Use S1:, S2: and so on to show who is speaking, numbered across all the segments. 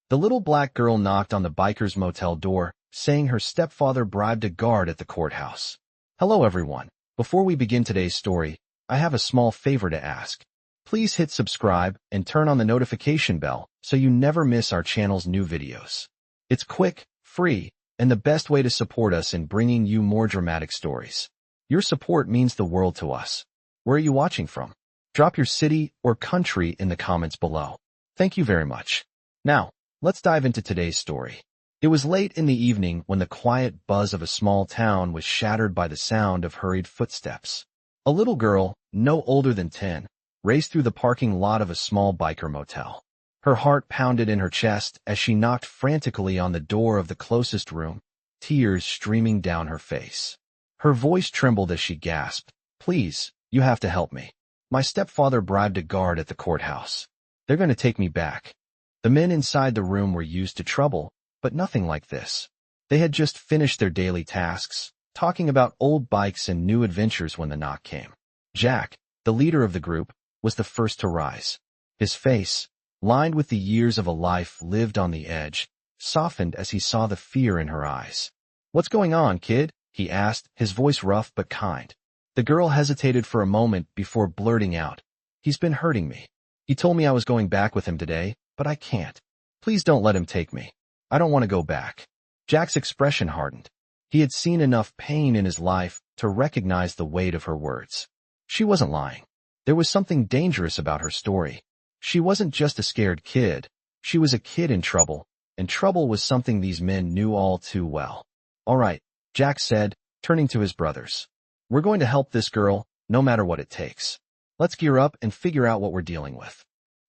S1: The little black girl knocked on the biker's motel door, saying her stepfather bribed a guard at the courthouse. Hello everyone. Before we begin today's story, I have a small favor to ask. Please hit subscribe and turn on the notification bell so you never miss our channel's new videos. It's quick, free, and the best way to support us in bringing you more dramatic stories. Your support means the world to us. Where are you watching from? Drop your city or country in the comments below. Thank you very much. Now, let's dive into today's story. It was late in the evening when the quiet buzz of a small town was shattered by the sound of hurried footsteps. A little girl, no older than 10, raced through the parking lot of a small biker motel. Her heart pounded in her chest as she knocked frantically on the door of the closest room, tears streaming down her face. Her voice trembled as she gasped, "Please, you have to help me. My stepfather bribed a guard at the courthouse. They're going to take me back." The men inside the room were used to trouble, but nothing like this. They had just finished their daily tasks, talking about old bikes and new adventures when the knock came. Jack, the leader of the group, was the first to rise. His face, lined with the years of a life lived on the edge, softened as he saw the fear in her eyes. "What's going on, kid?" he asked, his voice rough but kind. The girl hesitated for a moment before blurting out, "He's been hurting me. He told me I was going back with him today, but I can't. Please don't let him take me. I don't want to go back." Jack's expression hardened. He had seen enough pain in his life to recognize the weight of her words. She wasn't lying. There was something dangerous about her story. She wasn't just a scared kid. She was a kid in trouble, and trouble was something these men knew all too well. "All right," Jack said, turning to his brothers. "We're going to help this girl, no matter what it takes. Let's gear up and figure out what we're dealing with."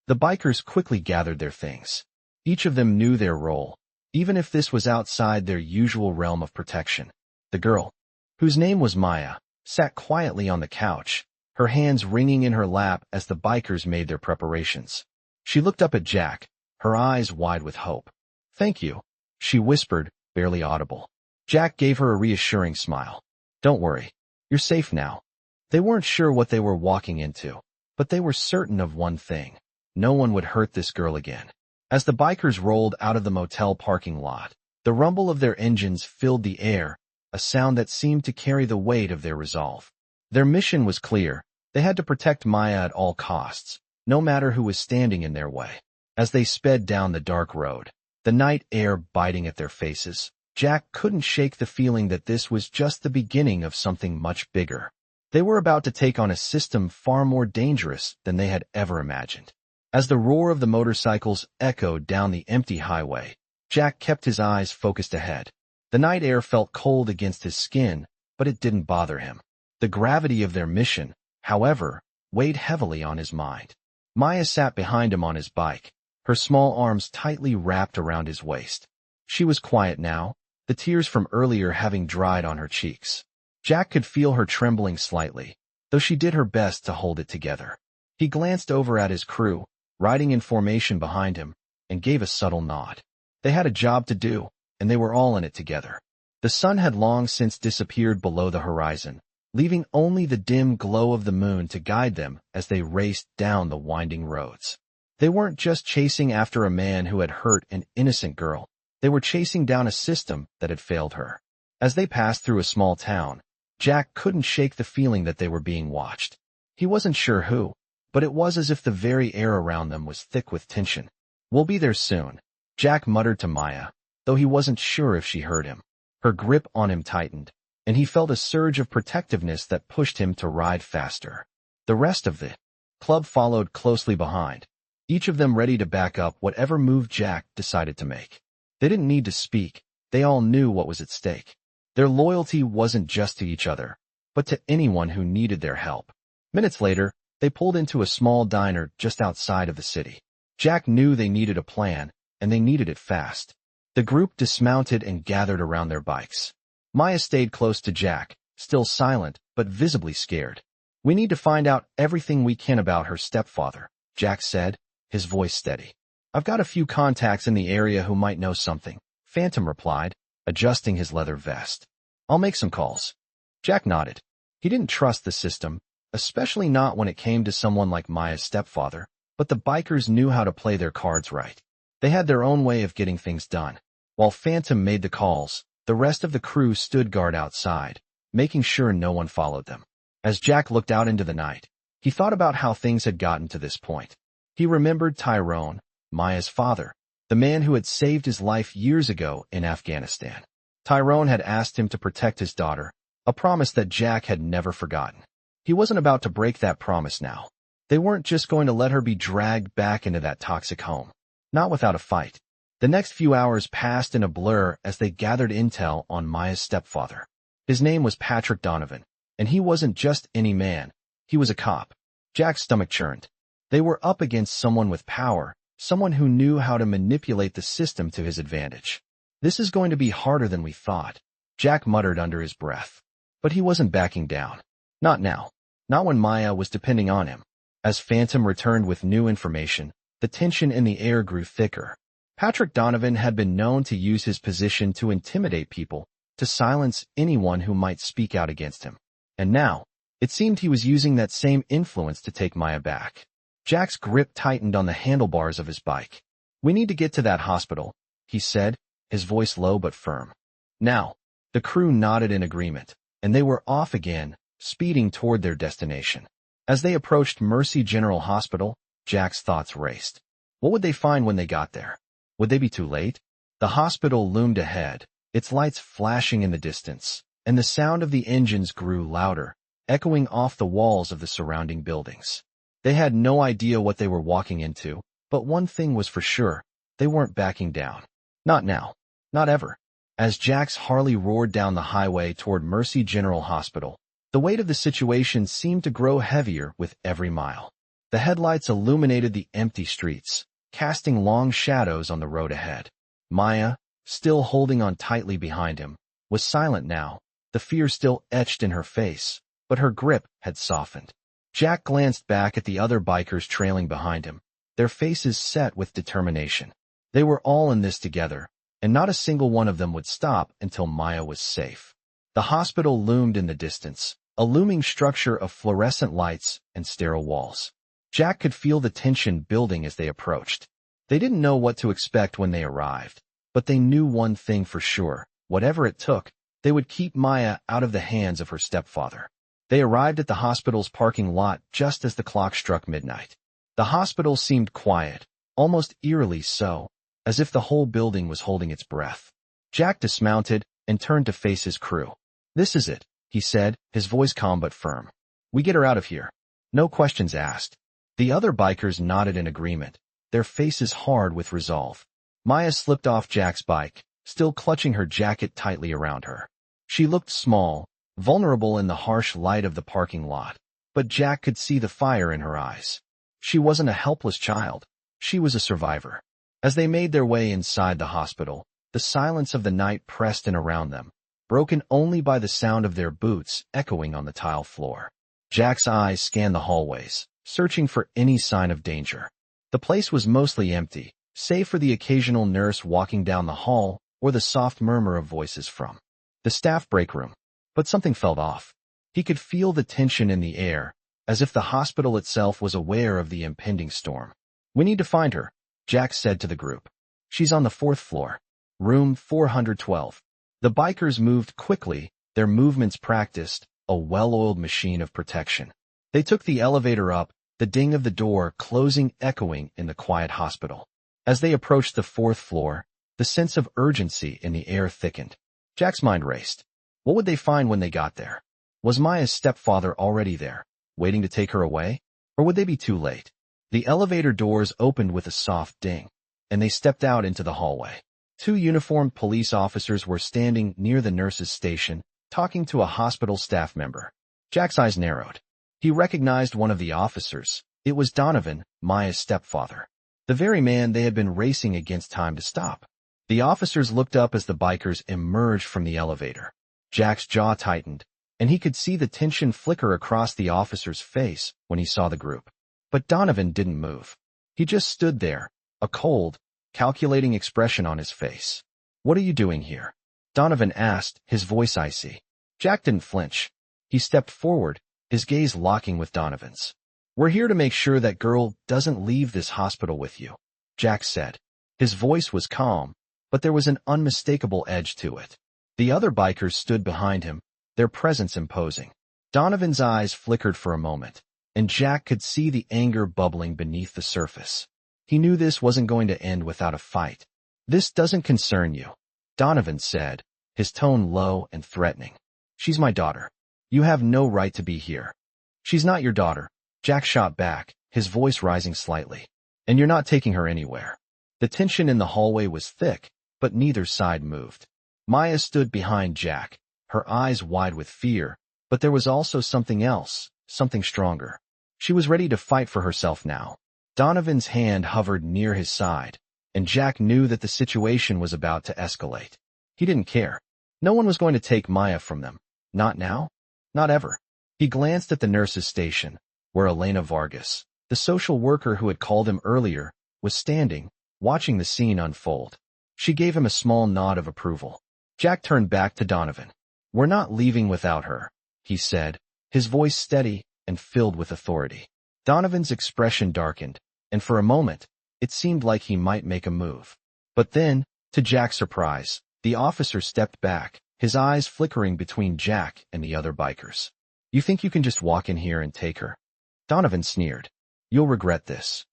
S1: The bikers quickly gathered their things. Each of them knew their role, even if this was outside their usual realm of protection. The girl, whose name was Maya, sat quietly on the couch, her hands wringing in her lap as the bikers made their preparations. She looked up at Jack, her eyes wide with hope. "Thank you," she whispered, barely audible. Jack gave her a reassuring smile. "Don't worry. You're safe now." They weren't sure what they were walking into, but they were certain of one thing. No one would hurt this girl again. As the bikers rolled out of the motel parking lot, the rumble of their engines filled the air, a sound that seemed to carry the weight of their resolve. Their mission was clear. They had to protect Maya at all costs, no matter who was standing in their way. As they sped down the dark road, the night air biting at their faces, Jack couldn't shake the feeling that this was just the beginning of something much bigger. They were about to take on a system far more dangerous than they had ever imagined. As the roar of the motorcycles echoed down the empty highway, Jack kept his eyes focused ahead. The night air felt cold against his skin, but it didn't bother him. The gravity of their mission, however, weighed heavily on his mind. Maya sat behind him on his bike, her small arms tightly wrapped around his waist. She was quiet now, the tears from earlier having dried on her cheeks. Jack could feel her trembling slightly, though she did her best to hold it together. He glanced over at his crew, riding in formation behind him, and gave a subtle nod. They had a job to do, and they were all in it together. The sun had long since disappeared below the horizon, leaving only the dim glow of the moon to guide them as they raced down the winding roads. They weren't just chasing after a man who had hurt an innocent girl. They were chasing down a system that had failed her. As they passed through a small town, Jack couldn't shake the feeling that they were being watched. He wasn't sure who, but it was as if the very air around them was thick with tension. "We'll be there soon," Jack muttered to Maya, though he wasn't sure if she heard him. Her grip on him tightened, and he felt a surge of protectiveness that pushed him to ride faster. The rest of the club followed closely behind, each of them ready to back up whatever move Jack decided to make. They didn't need to speak. They all knew what was at stake. Their loyalty wasn't just to each other, but to anyone who needed their help. Minutes later, they pulled into a small diner just outside of the city. Jack knew they needed a plan, and they needed it fast. The group dismounted and gathered around their bikes. Maya stayed close to Jack, still silent, but visibly scared. "We need to find out everything we can about her stepfather," Jack said, his voice steady. "I've got a few contacts in the area who might know something," Phantom replied, adjusting his leather vest. "I'll make some calls." Jack nodded. He didn't trust the system, especially not when it came to someone like Maya's stepfather, but the bikers knew how to play their cards right. They had their own way of getting things done. While Phantom made the calls, the rest of the crew stood guard outside, making sure no one followed them. As Jack looked out into the night, he thought about how things had gotten to this point. He remembered Tyrone, Maya's father, the man who had saved his life years ago in Afghanistan. Tyrone had asked him to protect his daughter, a promise that Jack had never forgotten. He wasn't about to break that promise now. They weren't just going to let her be dragged back into that toxic home. Not without a fight. The next few hours passed in a blur as they gathered intel on Maya's stepfather. His name was Patrick Donovan, and he wasn't just any man. He was a cop. Jack's stomach churned. They were up against someone with power, someone who knew how to manipulate the system to his advantage. This is going to be harder than we thought, Jack muttered under his breath. But he wasn't backing down. Not now. Not when Maya was depending on him. As Phantom returned with new information, the tension in the air grew thicker. Patrick Donovan had been known to use his position to intimidate people, to silence anyone who might speak out against him. And now, it seemed he was using that same influence to take Maya back. Jack's grip tightened on the handlebars of his bike. "We need to get to that hospital," he said, his voice low but firm. Now, the crew nodded in agreement, and they were off again, speeding toward their destination. As they approached Mercy General Hospital, Jack's thoughts raced. What would they find when they got there? Would they be too late? The hospital loomed ahead, its lights flashing in the distance, and the sound of the engines grew louder, echoing off the walls of the surrounding buildings. They had no idea what they were walking into, but one thing was for sure, they weren't backing down. Not now. Not ever. As Jack's Harley roared down the highway toward Mercy General Hospital, the weight of the situation seemed to grow heavier with every mile. The headlights illuminated the empty streets, casting long shadows on the road ahead. Maya, still holding on tightly behind him, was silent now, the fear still etched in her face, but her grip had softened. Jack glanced back at the other bikers trailing behind him, their faces set with determination. They were all in this together, and not a single one of them would stop until Maya was safe. The hospital loomed in the distance, a looming structure of fluorescent lights and sterile walls. Jack could feel the tension building as they approached. They didn't know what to expect when they arrived, but they knew one thing for sure: whatever it took, they would keep Maya out of the hands of her stepfather. They arrived at the hospital's parking lot just as the clock struck midnight. The hospital seemed quiet, almost eerily so, as if the whole building was holding its breath. Jack dismounted and turned to face his crew. "This is it," he said, his voice calm but firm. "We get her out of here. No questions asked." The other bikers nodded in agreement, their faces hard with resolve. Maya slipped off Jack's bike, still clutching her jacket tightly around her. She looked small, vulnerable in the harsh light of the parking lot, but Jack could see the fire in her eyes. She wasn't a helpless child. She was a survivor. As they made their way inside the hospital, the silence of the night pressed in around them, broken only by the sound of their boots echoing on the tile floor. Jack's eyes scanned the hallways, searching for any sign of danger. The place was mostly empty, save for the occasional nurse walking down the hall or the soft murmur of voices from the staff break room. But something felt off. He could feel the tension in the air, as if the hospital itself was aware of the impending storm. "We need to find her," Jack said to the group. "She's on the 4th floor. Room 412. The bikers moved quickly, their movements practiced, a well-oiled machine of protection. They took the elevator up, the ding of the door closing echoing in the quiet hospital. As they approached the 4th floor, the sense of urgency in the air thickened. Jack's mind raced. What would they find when they got there? Was Maya's stepfather already there, waiting to take her away? Or would they be too late? The elevator doors opened with a soft ding, and they stepped out into the hallway. 2 uniformed police officers were standing near the nurse's station, talking to a hospital staff member. Jack's eyes narrowed. He recognized one of the officers. It was Donovan, Maya's stepfather. The very man they had been racing against time to stop. The officers looked up as the bikers emerged from the elevator. Jack's jaw tightened, and he could see the tension flicker across the officer's face when he saw the group. But Donovan didn't move. He just stood there, a cold, calculating expression on his face. "What are you doing here?" Donovan asked, his voice icy. Jack didn't flinch. He stepped forward, his gaze locking with Donovan's. "We're here to make sure that girl doesn't leave this hospital with you," Jack said. His voice was calm, but there was an unmistakable edge to it. The other bikers stood behind him, their presence imposing. Donovan's eyes flickered for a moment, and Jack could see the anger bubbling beneath the surface. He knew this wasn't going to end without a fight. "This doesn't concern you," Donovan said, his tone low and threatening. "She's my daughter. You have no right to be here." "She's not your daughter," Jack shot back, his voice rising slightly. "And you're not taking her anywhere." The tension in the hallway was thick, but neither side moved. Maya stood behind Jack, her eyes wide with fear, but there was also something else, something stronger. She was ready to fight for herself now. Donovan's hand hovered near his side, and Jack knew that the situation was about to escalate. He didn't care. No one was going to take Maya from them. Not now. Not ever. He glanced at the nurse's station, where Elena Vargas, the social worker who had called him earlier, was standing, watching the scene unfold. She gave him a small nod of approval. Jack turned back to Donovan. "We're not leaving without her," he said, his voice steady and filled with authority. Donovan's expression darkened, and for a moment, it seemed like he might make a move. But then, to Jack's surprise, the officer stepped back, his eyes flickering between Jack and the other bikers. "You think you can just walk in here and take her?" Donovan sneered. "You'll regret this."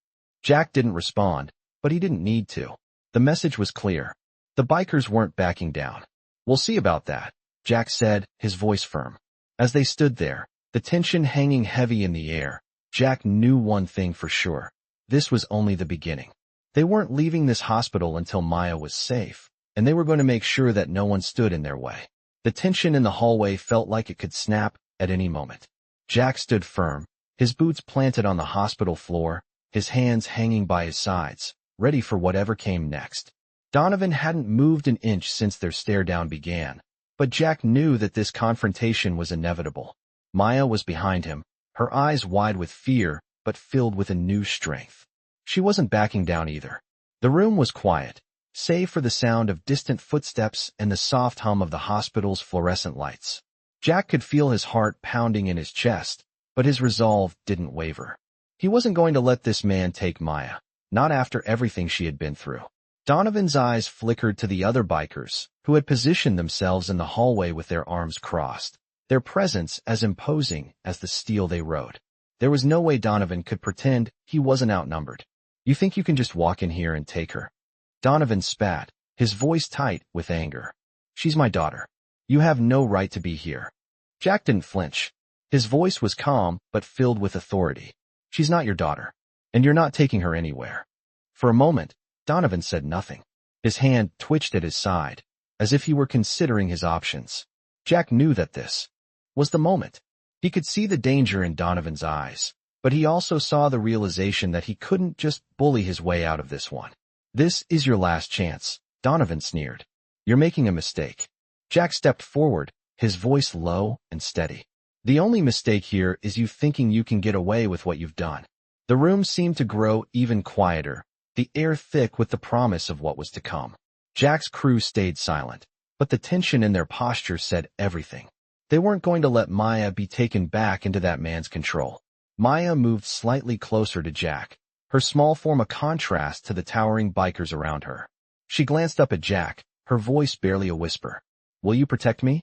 S1: Jack didn't respond, but he didn't need to. The message was clear. The bikers weren't backing down. "We'll see about that," Jack said, his voice firm. As they stood there, the tension hanging heavy in the air, Jack knew one thing for sure. This was only the beginning. They weren't leaving this hospital until Maya was safe, and they were going to make sure that no one stood in their way. The tension in the hallway felt like it could snap at any moment. Jack stood firm, his boots planted on the hospital floor, his hands hanging by his sides, ready for whatever came next. Donovan hadn't moved an inch since their stare-down began, but Jack knew that this confrontation was inevitable. Maya was behind him, her eyes wide with fear, but filled with a new strength. She wasn't backing down either. The room was quiet, save for the sound of distant footsteps and the soft hum of the hospital's fluorescent lights. Jack could feel his heart pounding in his chest, but his resolve didn't waver. He wasn't going to let this man take Maya, not after everything she had been through. Donovan's eyes flickered to the other bikers, who had positioned themselves in the hallway with their arms crossed, their presence as imposing as the steel they rode. There was no way Donovan could pretend he wasn't outnumbered. "You think you can just walk in here and take her?" Donovan spat, his voice tight with anger. "She's my daughter. You have no right to be here." Jack didn't flinch. His voice was calm but filled with authority. "She's not your daughter, and you're not taking her anywhere." For a moment, Donovan said nothing. His hand twitched at his side, as if he were considering his options. Jack knew that this was the moment. He could see the danger in Donovan's eyes, but he also saw the realization that he couldn't just bully his way out of this one. "This is your last chance," Donovan sneered. "You're making a mistake." Jack stepped forward, his voice low and steady. "The only mistake here is you thinking you can get away with what you've done." The room seemed to grow even quieter, the air thick with the promise of what was to come. Jack's crew stayed silent, but the tension in their posture said everything. They weren't going to let Maya be taken back into that man's control. Maya moved slightly closer to Jack, her small form a contrast to the towering bikers around her. She glanced up at Jack, her voice barely a whisper. "Will you protect me?"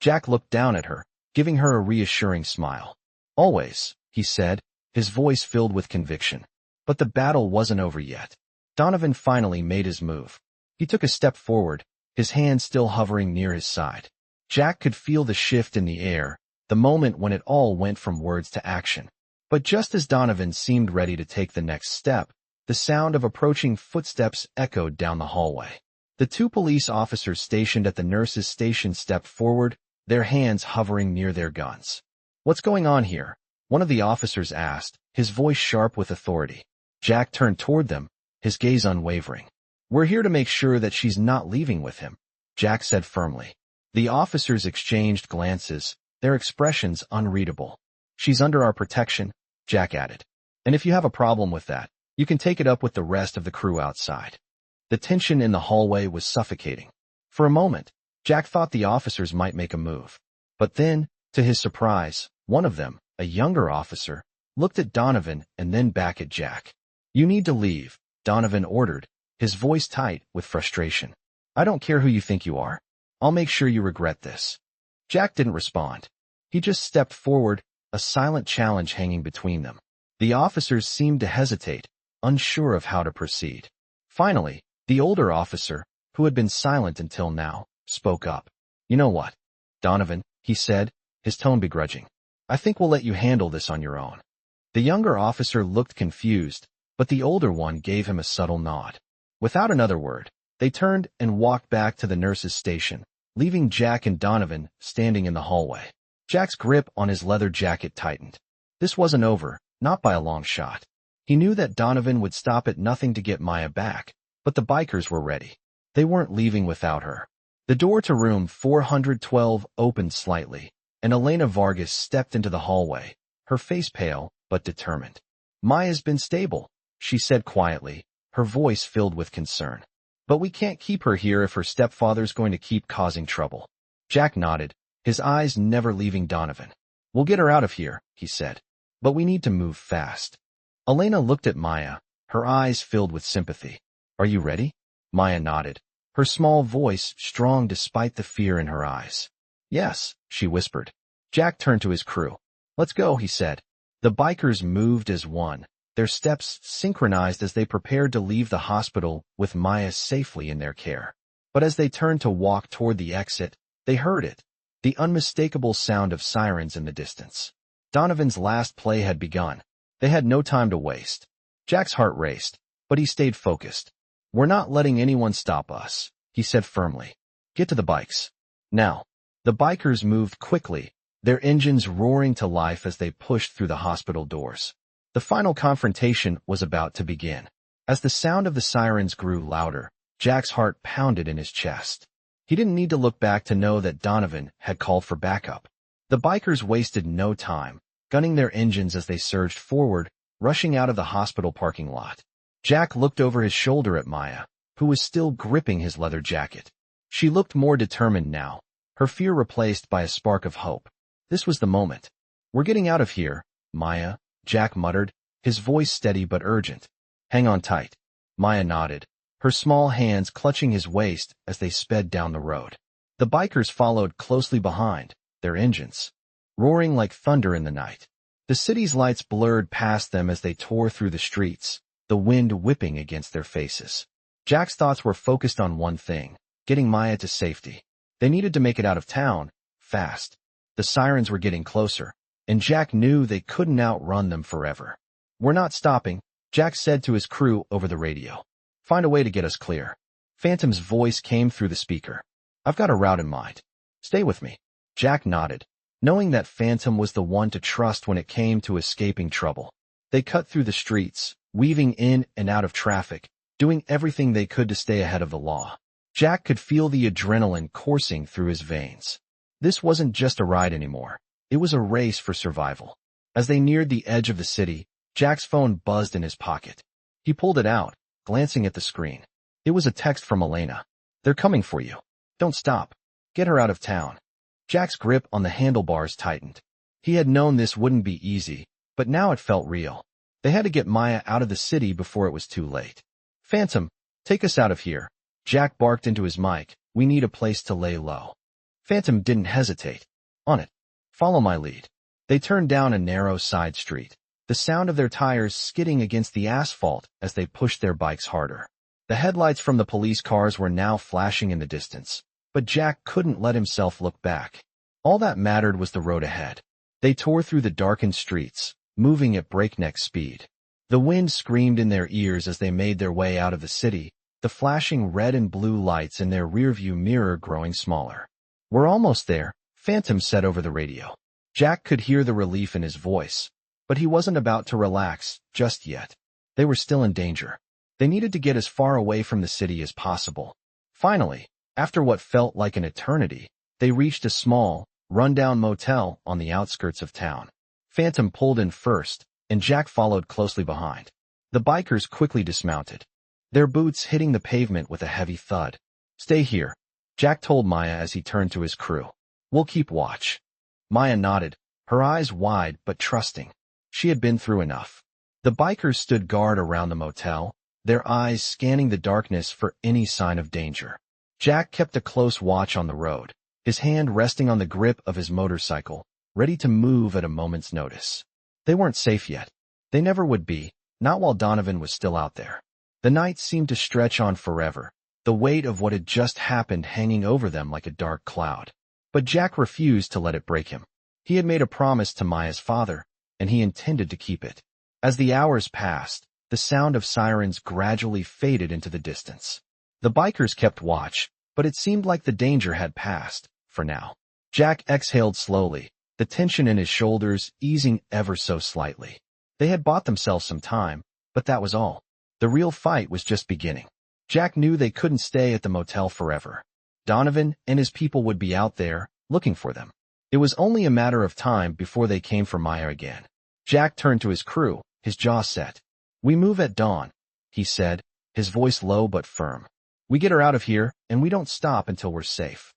S1: Jack looked down at her, giving her a reassuring smile. "Always," he said, his voice filled with conviction. But the battle wasn't over yet. Donovan finally made his move. He took a step forward, his hand still hovering near his side. Jack could feel the shift in the air, the moment when it all went from words to action. But just as Donovan seemed ready to take the next step, the sound of approaching footsteps echoed down the hallway. The two police officers stationed at the nurse's station stepped forward, their hands hovering near their guns. "What's going on here?" one of the officers asked, his voice sharp with authority. Jack turned toward them, his gaze unwavering. "We're here to make sure that she's not leaving with him," Jack said firmly. The officers exchanged glances, their expressions unreadable. "She's under our protection," Jack added. "And if you have a problem with that, you can take it up with the rest of the crew outside." The tension in the hallway was suffocating. For a moment, Jack thought the officers might make a move. But then, to his surprise, one of them, a younger officer, looked at Donovan and then back at Jack. "You need to leave," Donovan ordered, his voice tight with frustration. I don't care who you think you are. I'll make sure you regret this. Jack didn't respond. He just stepped forward, a silent challenge hanging between them. The officers seemed to hesitate, unsure of how to proceed. Finally, the older officer, who had been silent until now, spoke up. You know what, Donovan, he said, his tone begrudging. I think we'll let you handle this on your own. The younger officer looked confused, but the older one gave him a subtle nod. Without another word, they turned and walked back to the nurse's station, leaving Jack and Donovan standing in the hallway. Jack's grip on his leather jacket tightened. This wasn't over, not by a long shot. He knew that Donovan would stop at nothing to get Maya back, but the bikers were ready. They weren't leaving without her. The door to room 412 opened slightly, and Elena Vargas stepped into the hallway, her face pale but determined. Maya's been stable, she said quietly, her voice filled with concern. But we can't keep her here if her stepfather's going to keep causing trouble. Jack nodded, his eyes never leaving Donovan. We'll get her out of here, he said. But we need to move fast. Elena looked at Maya, her eyes filled with sympathy. Are you ready? Maya nodded, her small voice strong despite the fear in her eyes. Yes, she whispered. Jack turned to his crew. Let's go, he said. The bikers moved as one, their steps synchronized as they prepared to leave the hospital with Maya safely in their care. But as they turned to walk toward the exit, they heard it, the unmistakable sound of sirens in the distance. Donovan's last play had begun. They had no time to waste. Jack's heart raced, but he stayed focused. We're not letting anyone stop us, he said firmly. Get to the bikes. Now. The bikers moved quickly, their engines roaring to life as they pushed through the hospital doors. The final confrontation was about to begin. As the sound of the sirens grew louder, Jack's heart pounded in his chest. He didn't need to look back to know that Donovan had called for backup. The bikers wasted no time, gunning their engines as they surged forward, rushing out of the hospital parking lot. Jack looked over his shoulder at Maya, who was still gripping his leather jacket. She looked more determined now, her fear replaced by a spark of hope. This was the moment. We're getting out of here, Maya, Jack muttered, his voice steady but urgent. Hang on tight. Maya nodded, her small hands clutching his waist as they sped down the road. The bikers followed closely behind, their engines roaring like thunder in the night. The city's lights blurred past them as they tore through the streets, the wind whipping against their faces. Jack's thoughts were focused on one thing, getting Maya to safety. They needed to make it out of town, fast. The sirens were getting closer, and Jack knew they couldn't outrun them forever. We're not stopping, Jack said to his crew over the radio. Find a way to get us clear. Phantom's voice came through the speaker. I've got a route in mind. Stay with me. Jack nodded, knowing that Phantom was the one to trust when it came to escaping trouble. They cut through the streets, weaving in and out of traffic, doing everything they could to stay ahead of the law. Jack could feel the adrenaline coursing through his veins. This wasn't just a ride anymore. It was a race for survival. As they neared the edge of the city, Jack's phone buzzed in his pocket. He pulled it out, glancing at the screen. It was a text from Elena. They're coming for you. Don't stop. Get her out of town. Jack's grip on the handlebars tightened. He had known this wouldn't be easy, but now it felt real. They had to get Maya out of the city before it was too late. Phantom, take us out of here. Jack barked into his mic. We need a place to lay low. Phantom didn't hesitate. On it. Follow my lead. They turned down a narrow side street, the sound of their tires skidding against the asphalt as they pushed their bikes harder. The headlights from the police cars were now flashing in the distance, but Jack couldn't let himself look back. All that mattered was the road ahead. They tore through the darkened streets, moving at breakneck speed. The wind screamed in their ears as they made their way out of the city, the flashing red and blue lights in their rearview mirror growing smaller. We're almost there, Phantom said over the radio. Jack could hear the relief in his voice, but he wasn't about to relax just yet. They were still in danger. They needed to get as far away from the city as possible. Finally, after what felt like an eternity, they reached a small, run-down motel on the outskirts of town. Phantom pulled in first, and Jack followed closely behind. The bikers quickly dismounted, their boots hitting the pavement with a heavy thud. Stay here, Jack told Maya as he turned to his crew. We'll keep watch. Maya nodded, her eyes wide but trusting. She had been through enough. The bikers stood guard around the motel, their eyes scanning the darkness for any sign of danger. Jack kept a close watch on the road, his hand resting on the grip of his motorcycle, ready to move at a moment's notice. They weren't safe yet. They never would be, not while Donovan was still out there. The night seemed to stretch on forever, the weight of what had just happened hanging over them like a dark cloud. But Jack refused to let it break him. He had made a promise to Maya's father, and he intended to keep it. As the hours passed, the sound of sirens gradually faded into the distance. The bikers kept watch, but it seemed like the danger had passed, for now. Jack exhaled slowly, the tension in his shoulders easing ever so slightly. They had bought themselves some time, but that was all. The real fight was just beginning. Jack knew they couldn't stay at the motel forever. Donovan and his people would be out there, looking for them. It was only a matter of time before they came for Maya again. Jack turned to his crew, his jaw set. "We move at dawn," he said, his voice low but firm. "We get her out of here, and we don't stop until we're safe."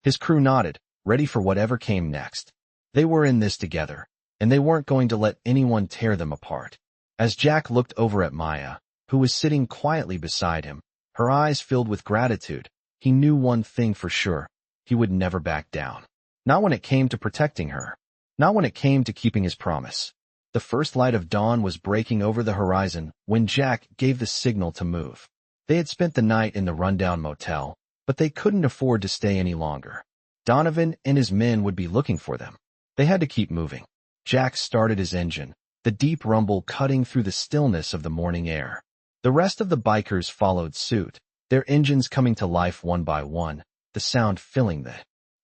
S1: His crew nodded, ready for whatever came next. They were in this together, and they weren't going to let anyone tear them apart. As Jack looked over at Maya, who was sitting quietly beside him, her eyes filled with gratitude, he knew one thing for sure: he would never back down. Not when it came to protecting her. Not when it came to keeping his promise. The first light of dawn was breaking over the horizon when Jack gave the signal to move. They had spent the night in the rundown motel, but they couldn't afford to stay any longer. Donovan and his men would be looking for them. They had to keep moving. Jack started his engine, the deep rumble cutting through the stillness of the morning air. The rest of the bikers followed suit, their engines coming to life one by one, the sound filling the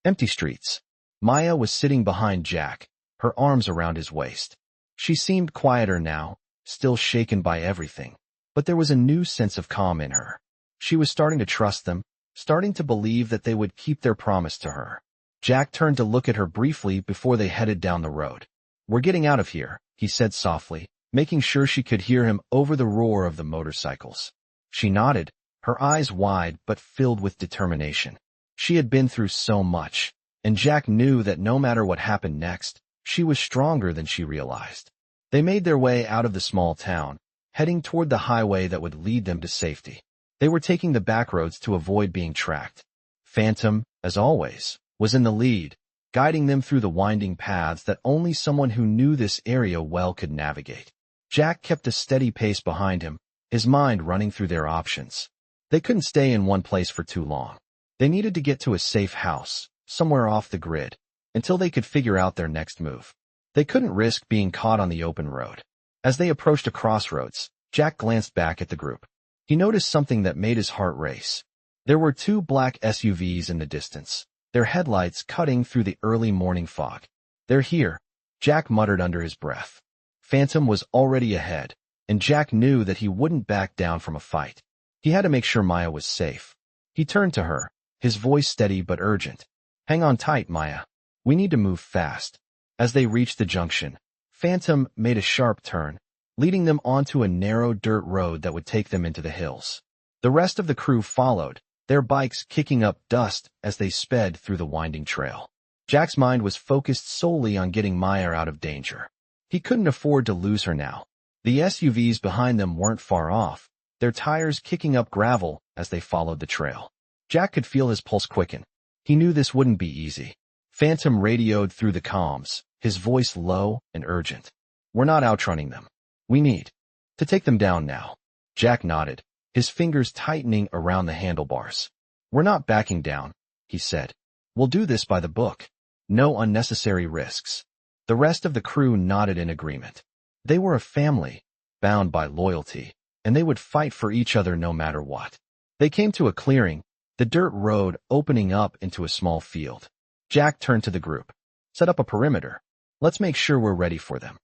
S1: empty streets. Maya was sitting behind Jack, her arms around his waist. She seemed quieter now, still shaken by everything, but there was a new sense of calm in her. She was starting to trust them, starting to believe that they would keep their promise to her. Jack turned to look at her briefly before they headed down the road. "We're getting out of here," he said softly, making sure she could hear him over the roar of the motorcycles. She nodded, her eyes wide but filled with determination. She had been through so much, and Jack knew that no matter what happened next, she was stronger than she realized. They made their way out of the small town, heading toward the highway that would lead them to safety. They were taking the back roads to avoid being tracked. Phantom, as always, was in the lead, guiding them through the winding paths that only someone who knew this area well could navigate. Jack kept a steady pace behind him, his mind running through their options. They couldn't stay in one place for too long. They needed to get to a safe house, somewhere off the grid, until they could figure out their next move. They couldn't risk being caught on the open road. As they approached a crossroads, Jack glanced back at the group. He noticed something that made his heart race. There were two black SUVs in the distance, their headlights cutting through the early morning fog. "They're here," Jack muttered under his breath. Phantom was already ahead, and Jack knew that he wouldn't back down from a fight. He had to make sure Maya was safe. He turned to her, his voice steady but urgent. "Hang on tight, Maya. We need to move fast." As they reached the junction, Phantom made a sharp turn, leading them onto a narrow dirt road that would take them into the hills. The rest of the crew followed, their bikes kicking up dust as they sped through the winding trail. Jack's mind was focused solely on getting Maya out of danger. He couldn't afford to lose her now. The SUVs behind them weren't far off, their tires kicking up gravel as they followed the trail. Jack could feel his pulse quicken. He knew this wouldn't be easy. Phantom radioed through the comms, his voice low and urgent. "We're not outrunning them. We need to take them down now." Jack nodded, his fingers tightening around the handlebars. "We're not backing down," he said. "We'll do this by the book. No unnecessary risks." The rest of the crew nodded in agreement. They were a family, bound by loyalty, and they would fight for each other no matter what. They came to a clearing, the dirt road opening up into a small field. Jack turned to the group. "Set up a perimeter. Let's make sure we're ready for them."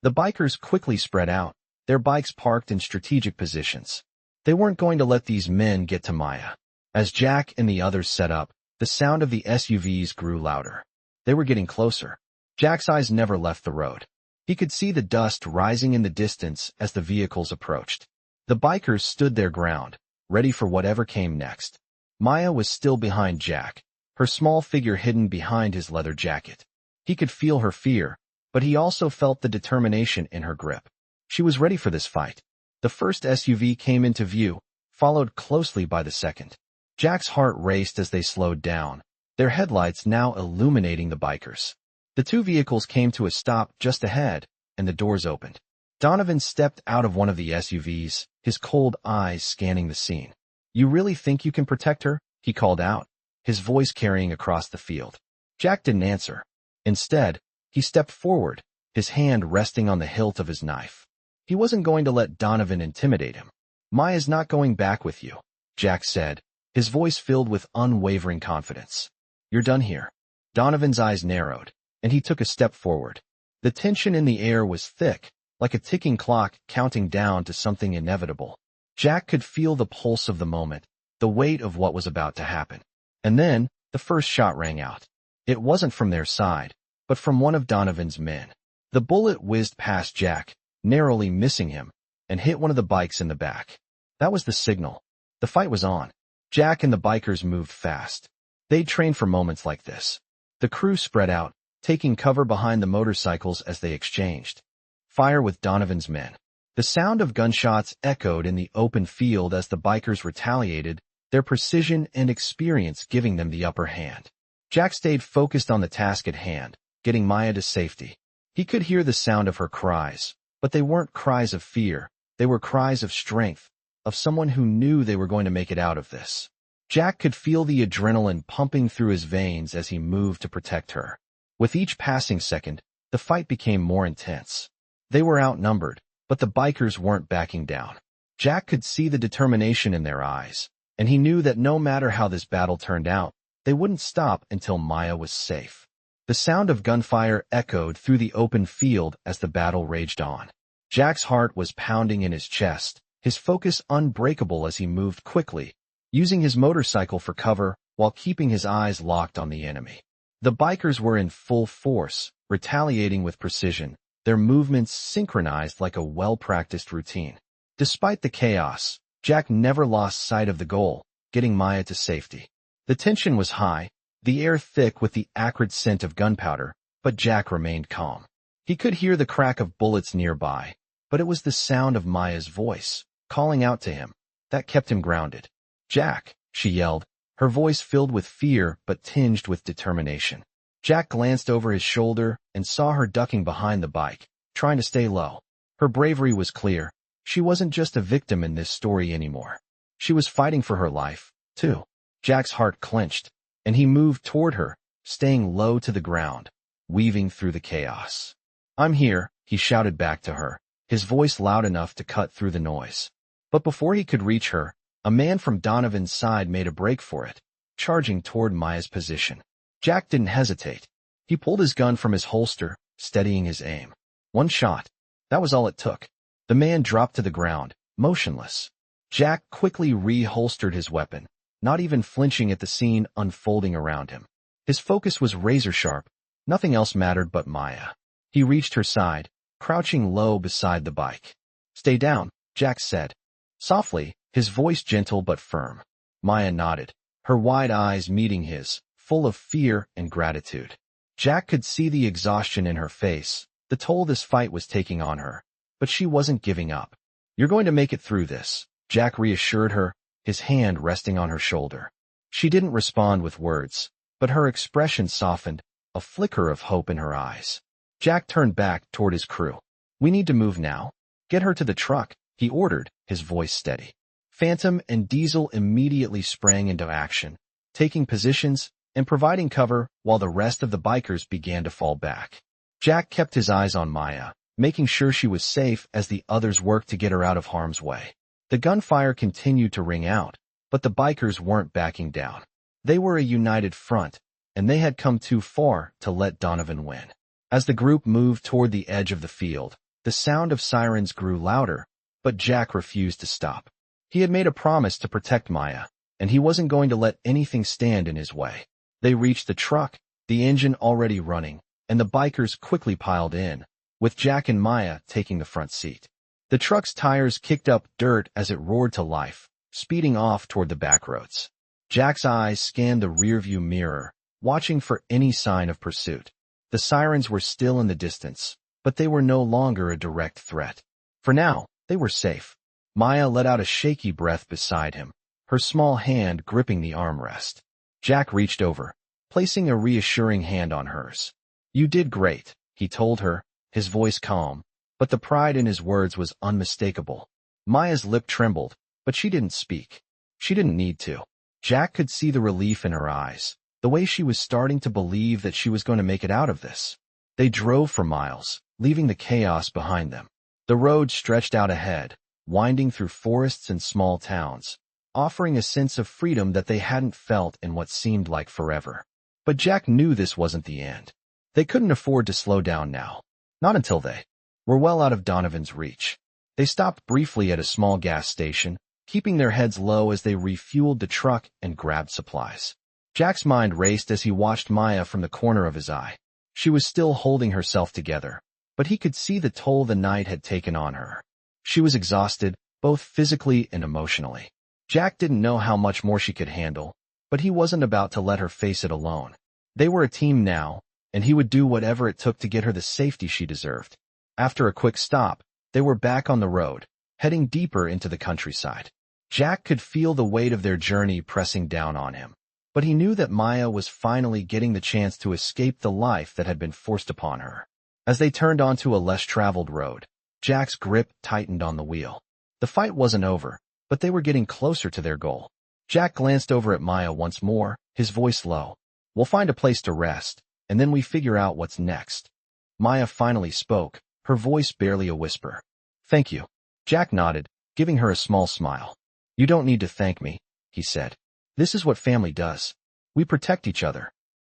S1: The bikers quickly spread out, their bikes parked in strategic positions. They weren't going to let these men get to Maya. As Jack and the others set up, the sound of the SUVs grew louder. They were getting closer. Jack's eyes never left the road. He could see the dust rising in the distance as the vehicles approached. The bikers stood their ground, ready for whatever came next. Maya was still behind Jack, her small figure hidden behind his leather jacket. He could feel her fear, but he also felt the determination in her grip. She was ready for this fight. The first SUV came into view, followed closely by the second. Jack's heart raced as they slowed down, their headlights now illuminating the bikers. The two vehicles came to a stop just ahead, and the doors opened. Donovan stepped out of one of the SUVs, his cold eyes scanning the scene. "You really think you can protect her?" he called out, his voice carrying across the field. Jack didn't answer. Instead, he stepped forward, his hand resting on the hilt of his knife. He wasn't going to let Donovan intimidate him. "Maya's not going back with you," Jack said, his voice filled with unwavering confidence. "You're done here." Donovan's eyes narrowed, and he took a step forward. The tension in the air was thick, like a ticking clock counting down to something inevitable. Jack could feel the pulse of the moment, the weight of what was about to happen. And then, the first shot rang out. It wasn't from their side, but from one of Donovan's men. The bullet whizzed past Jack, narrowly missing him, and hit one of the bikes in the back. That was the signal. The fight was on. Jack and the bikers moved fast. They'd trained for moments like this. The crew spread out, taking cover behind the motorcycles as they exchanged fire with Donovan's men. The sound of gunshots echoed in the open field as the bikers retaliated, their precision and experience giving them the upper hand. Jack stayed focused on the task at hand, getting Maya to safety. He could hear the sound of her cries, but they weren't cries of fear, they were cries of strength, of someone who knew they were going to make it out of this. Jack could feel the adrenaline pumping through his veins as he moved to protect her. With each passing second, the fight became more intense. They were outnumbered, but the bikers weren't backing down. Jack could see the determination in their eyes, and he knew that no matter how this battle turned out, they wouldn't stop until Maya was safe. The sound of gunfire echoed through the open field as the battle raged on. Jack's heart was pounding in his chest, his focus unbreakable as he moved quickly, using his motorcycle for cover while keeping his eyes locked on the enemy. The bikers were in full force, retaliating with precision, their movements synchronized like a well-practiced routine. Despite the chaos, Jack never lost sight of the goal, getting Maya to safety. The tension was high, the air thick with the acrid scent of gunpowder, but Jack remained calm. He could hear the crack of bullets nearby, but it was the sound of Maya's voice, calling out to him, that kept him grounded. "Jack," she yelled, her voice filled with fear but tinged with determination. Jack glanced over his shoulder and saw her ducking behind the bike, trying to stay low. Her bravery was clear. She wasn't just a victim in this story anymore. She was fighting for her life, too. Jack's heart clenched, and he moved toward her, staying low to the ground, weaving through the chaos. "I'm here," he shouted back to her, his voice loud enough to cut through the noise. But before he could reach her, a man from Donovan's side made a break for it, charging toward Maya's position. Jack didn't hesitate. He pulled his gun from his holster, steadying his aim. One shot. That was all it took. The man dropped to the ground, motionless. Jack quickly reholstered his weapon, not even flinching at the scene unfolding around him. His focus was razor-sharp. Nothing else mattered but Maya. He reached her side, crouching low beside the bike. "Stay down," Jack said. Softly, his voice gentle but firm. Maya nodded, her wide eyes meeting his, full of fear and gratitude. Jack could see the exhaustion in her face, the toll this fight was taking on her. But she wasn't giving up. "You're going to make it through this," Jack reassured her, his hand resting on her shoulder. She didn't respond with words, but her expression softened, a flicker of hope in her eyes. Jack turned back toward his crew. "We need to move now. Get her to the truck," he ordered, his voice steady. Phantom and Diesel immediately sprang into action, taking positions and providing cover while the rest of the bikers began to fall back. Jack kept his eyes on Maya, making sure she was safe as the others worked to get her out of harm's way. The gunfire continued to ring out, but the bikers weren't backing down. They were a united front, and they had come too far to let Donovan win. As the group moved toward the edge of the field, the sound of sirens grew louder, but Jack refused to stop. He had made a promise to protect Maya, and he wasn't going to let anything stand in his way. They reached the truck, the engine already running, and the bikers quickly piled in, with Jack and Maya taking the front seat. The truck's tires kicked up dirt as it roared to life, speeding off toward the backroads. Jack's eyes scanned the rearview mirror, watching for any sign of pursuit. The sirens were still in the distance, but they were no longer a direct threat. For now, they were safe. Maya let out a shaky breath beside him, her small hand gripping the armrest. Jack reached over, placing a reassuring hand on hers. "You did great," he told her, his voice calm, but the pride in his words was unmistakable. Maya's lip trembled, but she didn't speak. She didn't need to. Jack could see the relief in her eyes, the way she was starting to believe that she was going to make it out of this. They drove for miles, leaving the chaos behind them. The road stretched out ahead, winding through forests and small towns, offering a sense of freedom that they hadn't felt in what seemed like forever. But Jack knew this wasn't the end. They couldn't afford to slow down now. Not until they were well out of Donovan's reach. They stopped briefly at a small gas station, keeping their heads low as they refueled the truck and grabbed supplies. Jack's mind raced as he watched Maya from the corner of his eye. She was still holding herself together, but he could see the toll the night had taken on her. She was exhausted, both physically and emotionally. Jack didn't know how much more she could handle, but he wasn't about to let her face it alone. They were a team now, and he would do whatever it took to get her the safety she deserved. After a quick stop, they were back on the road, heading deeper into the countryside. Jack could feel the weight of their journey pressing down on him, but he knew that Maya was finally getting the chance to escape the life that had been forced upon her. As they turned onto a less traveled road, Jack's grip tightened on the wheel. The fight wasn't over, but they were getting closer to their goal. Jack glanced over at Maya once more, his voice low. "We'll find a place to rest, and then we figure out what's next." Maya finally spoke, her voice barely a whisper. "Thank you." Jack nodded, giving her a small smile. "You don't need to thank me," he said. "This is what family does. We protect each other."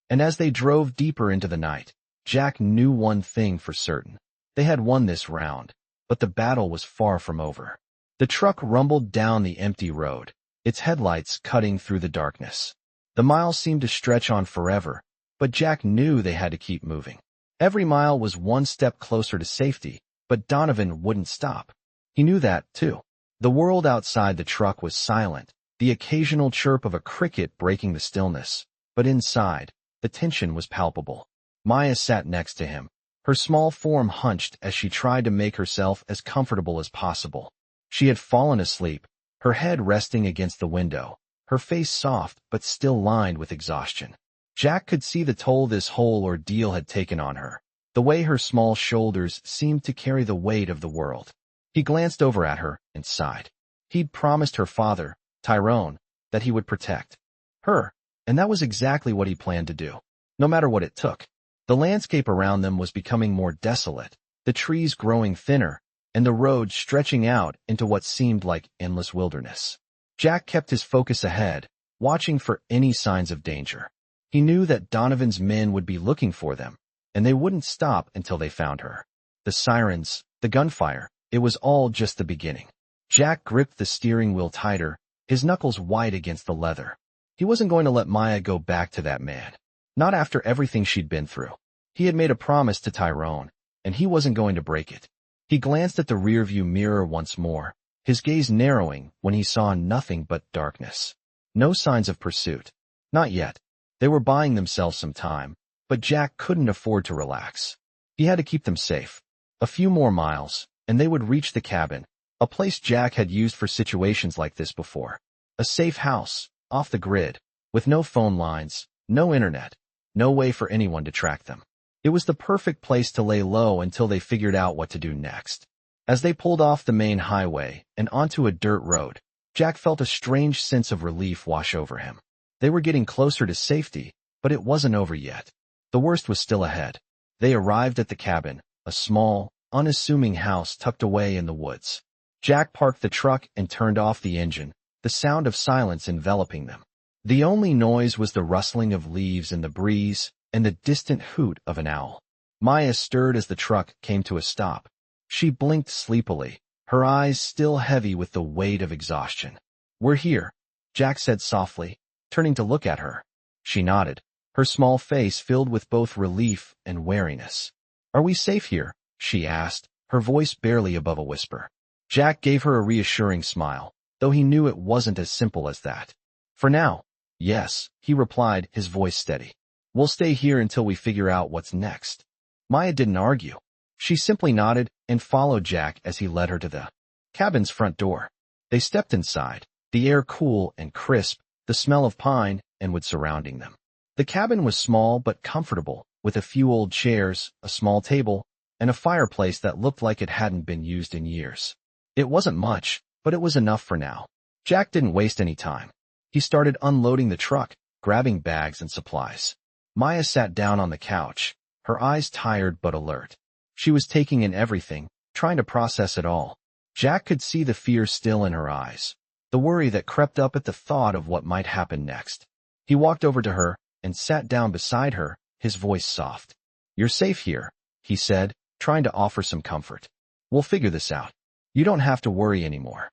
S1: And as they drove deeper into the night, Jack knew one thing for certain. They had won this round, but the battle was far from over. The truck rumbled down the empty road, its headlights cutting through the darkness. The miles seemed to stretch on forever, but Jack knew they had to keep moving. Every mile was one step closer to safety, but Donovan wouldn't stop. He knew that, too. The world outside the truck was silent, the occasional chirp of a cricket breaking the stillness, but inside, the tension was palpable. Maya sat next to him, her small form hunched as she tried to make herself as comfortable as possible. She had fallen asleep, her head resting against the window, her face soft but still lined with exhaustion. Jack could see the toll this whole ordeal had taken on her, the way her small shoulders seemed to carry the weight of the world. He glanced over at her and sighed. He'd promised her father, Tyrone, that he would protect her, and that was exactly what he planned to do, no matter what it took. The landscape around them was becoming more desolate, the trees growing thinner, and the road stretching out into what seemed like endless wilderness. Jack kept his focus ahead, watching for any signs of danger. He knew that Donovan's men would be looking for them, and they wouldn't stop until they found her. The sirens, the gunfire, it was all just the beginning. Jack gripped the steering wheel tighter, his knuckles white against the leather. He wasn't going to let Maya go back to that man. Not after everything she'd been through. He had made a promise to Tyrone, and he wasn't going to break it. He glanced at the rearview mirror once more, his gaze narrowing when he saw nothing but darkness. No signs of pursuit. Not yet. They were buying themselves some time, but Jack couldn't afford to relax. He had to keep them safe. A few more miles, and they would reach the cabin, a place Jack had used for situations like this before. A safe house, off the grid, with no phone lines, no internet, no way for anyone to track them. It was the perfect place to lay low until they figured out what to do next. As they pulled off the main highway and onto a dirt road, Jack felt a strange sense of relief wash over him. They were getting closer to safety, but it wasn't over yet. The worst was still ahead. They arrived at the cabin, a small, unassuming house tucked away in the woods. Jack parked the truck and turned off the engine, the sound of silence enveloping them. The only noise was the rustling of leaves in the breeze and the distant hoot of an owl. Maya stirred as the truck came to a stop. She blinked sleepily, her eyes still heavy with the weight of exhaustion. "We're here," Jack said softly, turning to look at her. She nodded, her small face filled with both relief and wariness. "Are we safe here?" she asked, her voice barely above a whisper. Jack gave her a reassuring smile, though he knew it wasn't as simple as that. "For now, yes," he replied, his voice steady. "We'll stay here until we figure out what's next." Maya didn't argue. She simply nodded and followed Jack as he led her to the cabin's front door. They stepped inside, the air cool and crisp, the smell of pine and wood surrounding them. The cabin was small but comfortable, with a few old chairs, a small table, and a fireplace that looked like it hadn't been used in years. It wasn't much, but it was enough for now. Jack didn't waste any time. He started unloading the truck, grabbing bags and supplies. Maya sat down on the couch, her eyes tired but alert. She was taking in everything, trying to process it all. Jack could see the fear still in her eyes, the worry that crept up at the thought of what might happen next. He walked over to her and sat down beside her, his voice soft. "You're safe here," he said, trying to offer some comfort. "We'll figure this out. You don't have to worry anymore."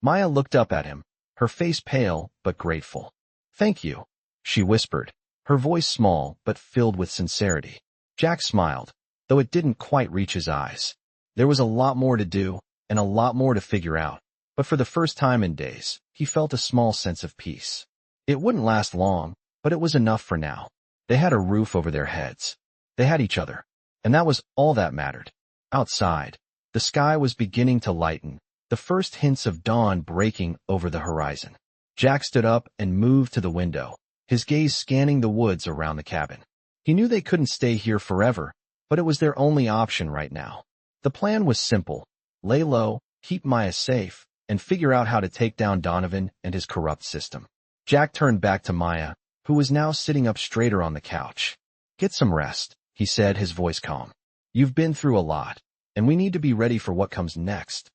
S1: Maya looked up at him, her face pale but grateful. "Thank you," she whispered, her voice small but filled with sincerity. Jack smiled, though it didn't quite reach his eyes. There was a lot more to do, and a lot more to figure out, but for the first time in days, he felt a small sense of peace. It wouldn't last long, but it was enough for now. They had a roof over their heads. They had each other, and that was all that mattered. Outside, the sky was beginning to lighten, the first hints of dawn breaking over the horizon. Jack stood up and moved to the window, his gaze scanning the woods around the cabin. He knew they couldn't stay here forever, but it was their only option right now. The plan was simple: lay low, keep Maya safe, and figure out how to take down Donovan and his corrupt system. Jack turned back to Maya, who was now sitting up straighter on the couch. "Get some rest," he said, his voice calm. "You've been through a lot, and we need to be ready for what comes next."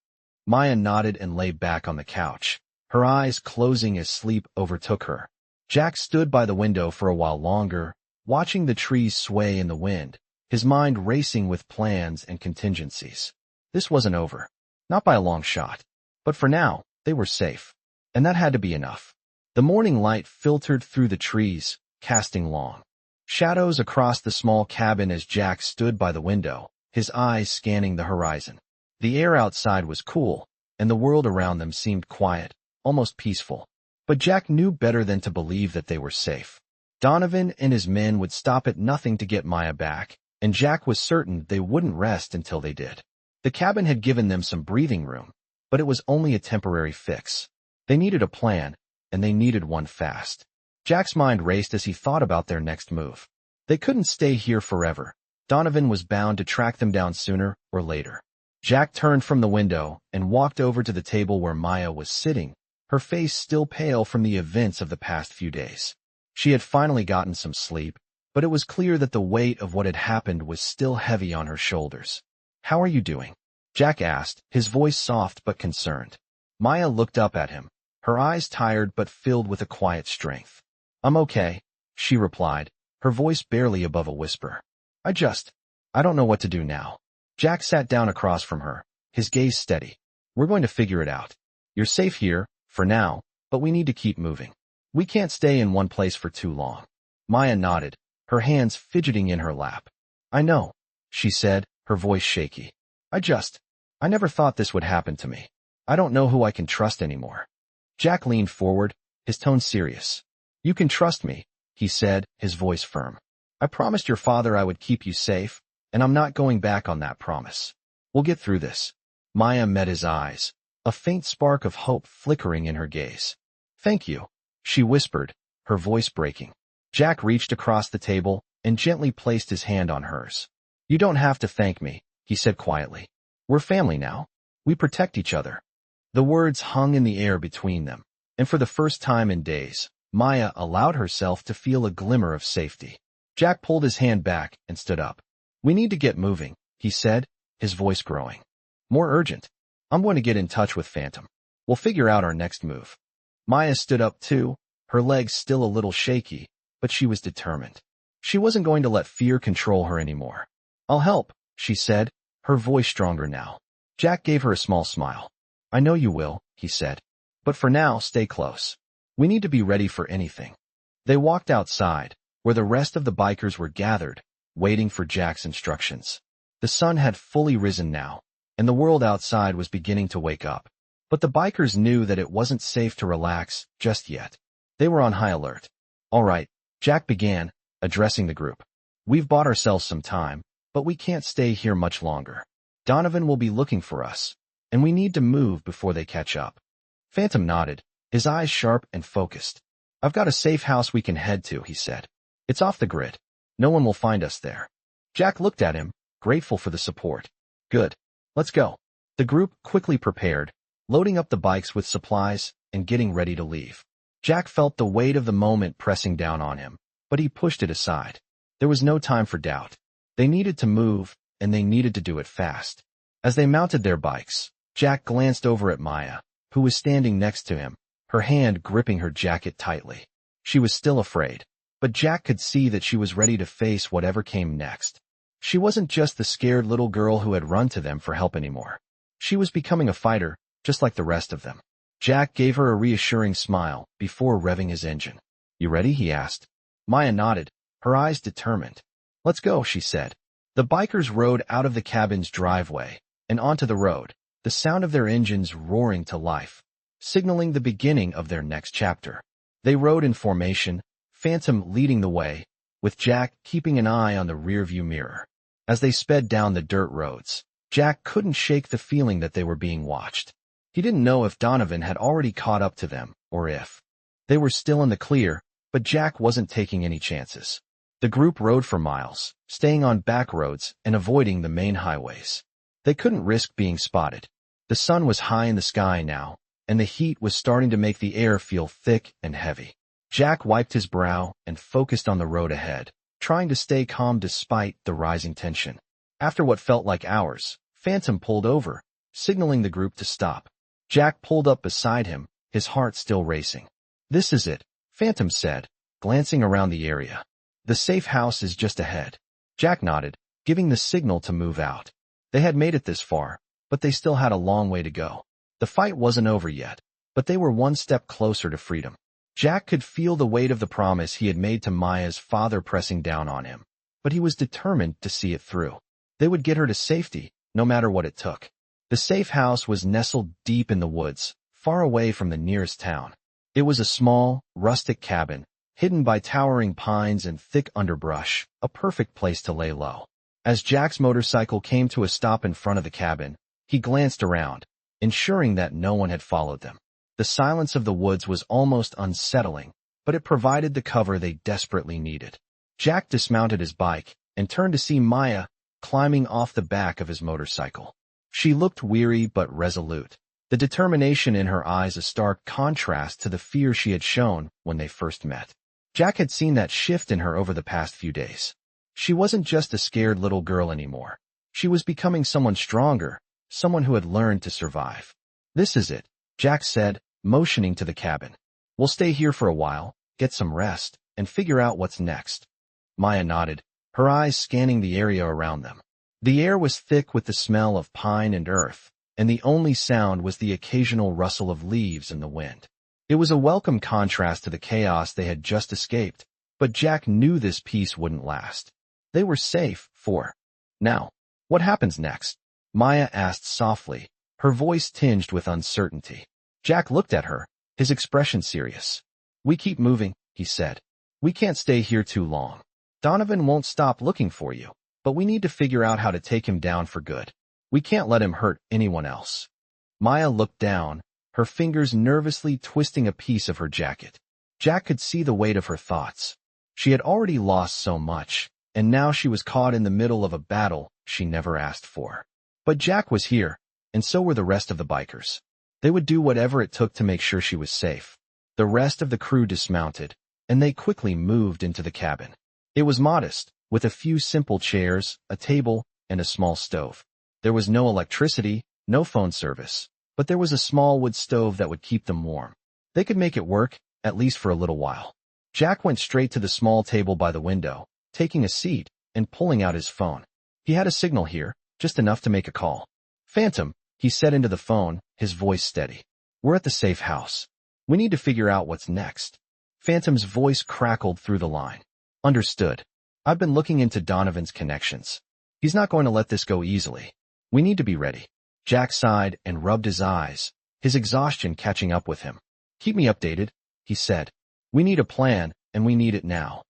S1: Maya nodded and lay back on the couch, her eyes closing as sleep overtook her. Jack stood by the window for a while longer, watching the trees sway in the wind, his mind racing with plans and contingencies. This wasn't over, not by a long shot, but for now, they were safe, and that had to be enough. The morning light filtered through the trees, casting long shadows across the small cabin as Jack stood by the window, his eyes scanning the horizon. The air outside was cool, and the world around them seemed quiet, almost peaceful. But Jack knew better than to believe that they were safe. Donovan and his men would stop at nothing to get Maya back, and Jack was certain they wouldn't rest until they did. The cabin had given them some breathing room, but it was only a temporary fix. They needed a plan, and they needed one fast. Jack's mind raced as he thought about their next move. They couldn't stay here forever. Donovan was bound to track them down sooner or later. Jack turned from the window and walked over to the table where Maya was sitting, her face still pale from the events of the past few days. She had finally gotten some sleep, but it was clear that the weight of what had happened was still heavy on her shoulders. "How are you doing?" Jack asked, his voice soft but concerned. Maya looked up at him, her eyes tired but filled with a quiet strength. "I'm okay," she replied, her voice barely above a whisper. I don't know what to do now." Jack sat down across from her, his gaze steady. "We're going to figure it out. You're safe here, for now, but we need to keep moving. We can't stay in one place for too long." Maya nodded, her hands fidgeting in her lap. "I know," she said, her voice shaky. I never thought this would happen to me. I don't know who I can trust anymore." Jack leaned forward, his tone serious. "You can trust me," he said, his voice firm. "I promised your father I would keep you safe, and I'm not going back on that promise. We'll get through this." Maya met his eyes, a faint spark of hope flickering in her gaze. "Thank you," she whispered, her voice breaking. Jack reached across the table and gently placed his hand on hers. "You don't have to thank me," he said quietly. "We're family now. We protect each other." The words hung in the air between them, and for the first time in days, Maya allowed herself to feel a glimmer of safety. Jack pulled his hand back and stood up. "We need to get moving," he said, his voice growing. "More urgent. I'm going to get in touch with Phantom. We'll figure out our next move." Maya stood up too, her legs still a little shaky, but she was determined. She wasn't going to let fear control her anymore. "I'll help," she said, her voice stronger now. Jack gave her a small smile. "I know you will," he said. "But for now, stay close. We need to be ready for anything." They walked outside, where the rest of the bikers were gathered, waiting for Jack's instructions. The sun had fully risen now, and the world outside was beginning to wake up. But the bikers knew that it wasn't safe to relax just yet. They were on high alert. "All right," Jack began, addressing the group. "We've bought ourselves some time, but we can't stay here much longer. Donovan will be looking for us. and we need to move before they catch up. Phantom nodded, his eyes sharp and focused. I've got a safe house we can head to, he said. It's off the grid. No one will find us there. Jack looked at him, grateful for the support. Good. Let's go. The group quickly prepared, loading up the bikes with supplies and getting ready to leave. Jack felt the weight of the moment pressing down on him, but he pushed it aside. There was no time for doubt. They needed to move, and they needed to do it fast. As they mounted their bikes, Jack glanced over at Maya, who was standing next to him, her hand gripping her jacket tightly. She was still afraid, but Jack could see that she was ready to face whatever came next. She wasn't just the scared little girl who had run to them for help anymore. She was becoming a fighter, just like the rest of them. Jack gave her a reassuring smile before revving his engine. You ready? He asked. Maya nodded, her eyes determined. Let's go, she said. The bikers rode out of the cabin's driveway and onto the road, the sound of their engines roaring to life, signaling the beginning of their next chapter. They rode in formation, Phantom leading the way, with Jack keeping an eye on the rearview mirror. As they sped down the dirt roads, Jack couldn't shake the feeling that they were being watched. He didn't know if Donovan had already caught up to them, or if they were still in the clear, but Jack wasn't taking any chances. The group rode for miles, staying on back roads and avoiding the main highways. They couldn't risk being spotted. The sun was high in the sky now, and the heat was starting to make the air feel thick and heavy. Jack wiped his brow and focused on the road ahead, trying to stay calm despite the rising tension. After what felt like hours, Phantom pulled over, signaling the group to stop. Jack pulled up beside him, his heart still racing. This is it, Phantom said, glancing around the area. The safe house is just ahead. Jack nodded, giving the signal to move out. They had made it this far, but they still had a long way to go. The fight wasn't over yet, but they were one step closer to freedom. Jack could feel the weight of the promise he had made to Maya's father pressing down on him, but he was determined to see it through. They would get her to safety, no matter what it took. The safe house was nestled deep in the woods, far away from the nearest town. It was a small, rustic cabin, hidden by towering pines and thick underbrush, a perfect place to lay low. As Jack's motorcycle came to a stop in front of the cabin, he glanced around, ensuring that no one had followed them. The silence of the woods was almost unsettling, but it provided the cover they desperately needed. Jack dismounted his bike and turned to see Maya climbing off the back of his motorcycle. She looked weary but resolute, the determination in her eyes a stark contrast to the fear she had shown when they first met. Jack had seen that shift in her over the past few days. She wasn't just a scared little girl anymore. She was becoming someone stronger, someone who had learned to survive. This is it, Jack said, motioning to the cabin. We'll stay here for a while, get some rest, and figure out what's next. Maya nodded, her eyes scanning the area around them. The air was thick with the smell of pine and earth, and the only sound was the occasional rustle of leaves in the wind. It was a welcome contrast to the chaos they had just escaped, but Jack knew this peace wouldn't last. They were safe for now. What happens next? Maya asked softly, her voice tinged with uncertainty. Jack looked at her, his expression serious. We keep moving, he said. We can't stay here too long. Donovan won't stop looking for you, but we need to figure out how to take him down for good. We can't let him hurt anyone else. Maya looked down, her fingers nervously twisting a piece of her jacket. Jack could see the weight of her thoughts. She had already lost so much, and now she was caught in the middle of a battle she never asked for. But Jack was here, and so were the rest of the bikers. They would do whatever it took to make sure she was safe. The rest of the crew dismounted, and they quickly moved into the cabin. It was modest, with a few simple chairs, a table, and a small stove. There was no electricity, no phone service, but there was a small wood stove that would keep them warm. They could make it work, at least for a little while. Jack went straight to the small table by the window, taking a seat and pulling out his phone. He had a signal here, just enough to make a call. Phantom, he said into the phone, his voice steady. We're at the safe house. We need to figure out what's next. Phantom's voice crackled through the line. Understood. I've been looking into Donovan's connections. He's not going to let this go easily. We need to be ready. Jack sighed and rubbed his eyes, his exhaustion catching up with him. Keep me updated, he said. We need a plan, and we need it now.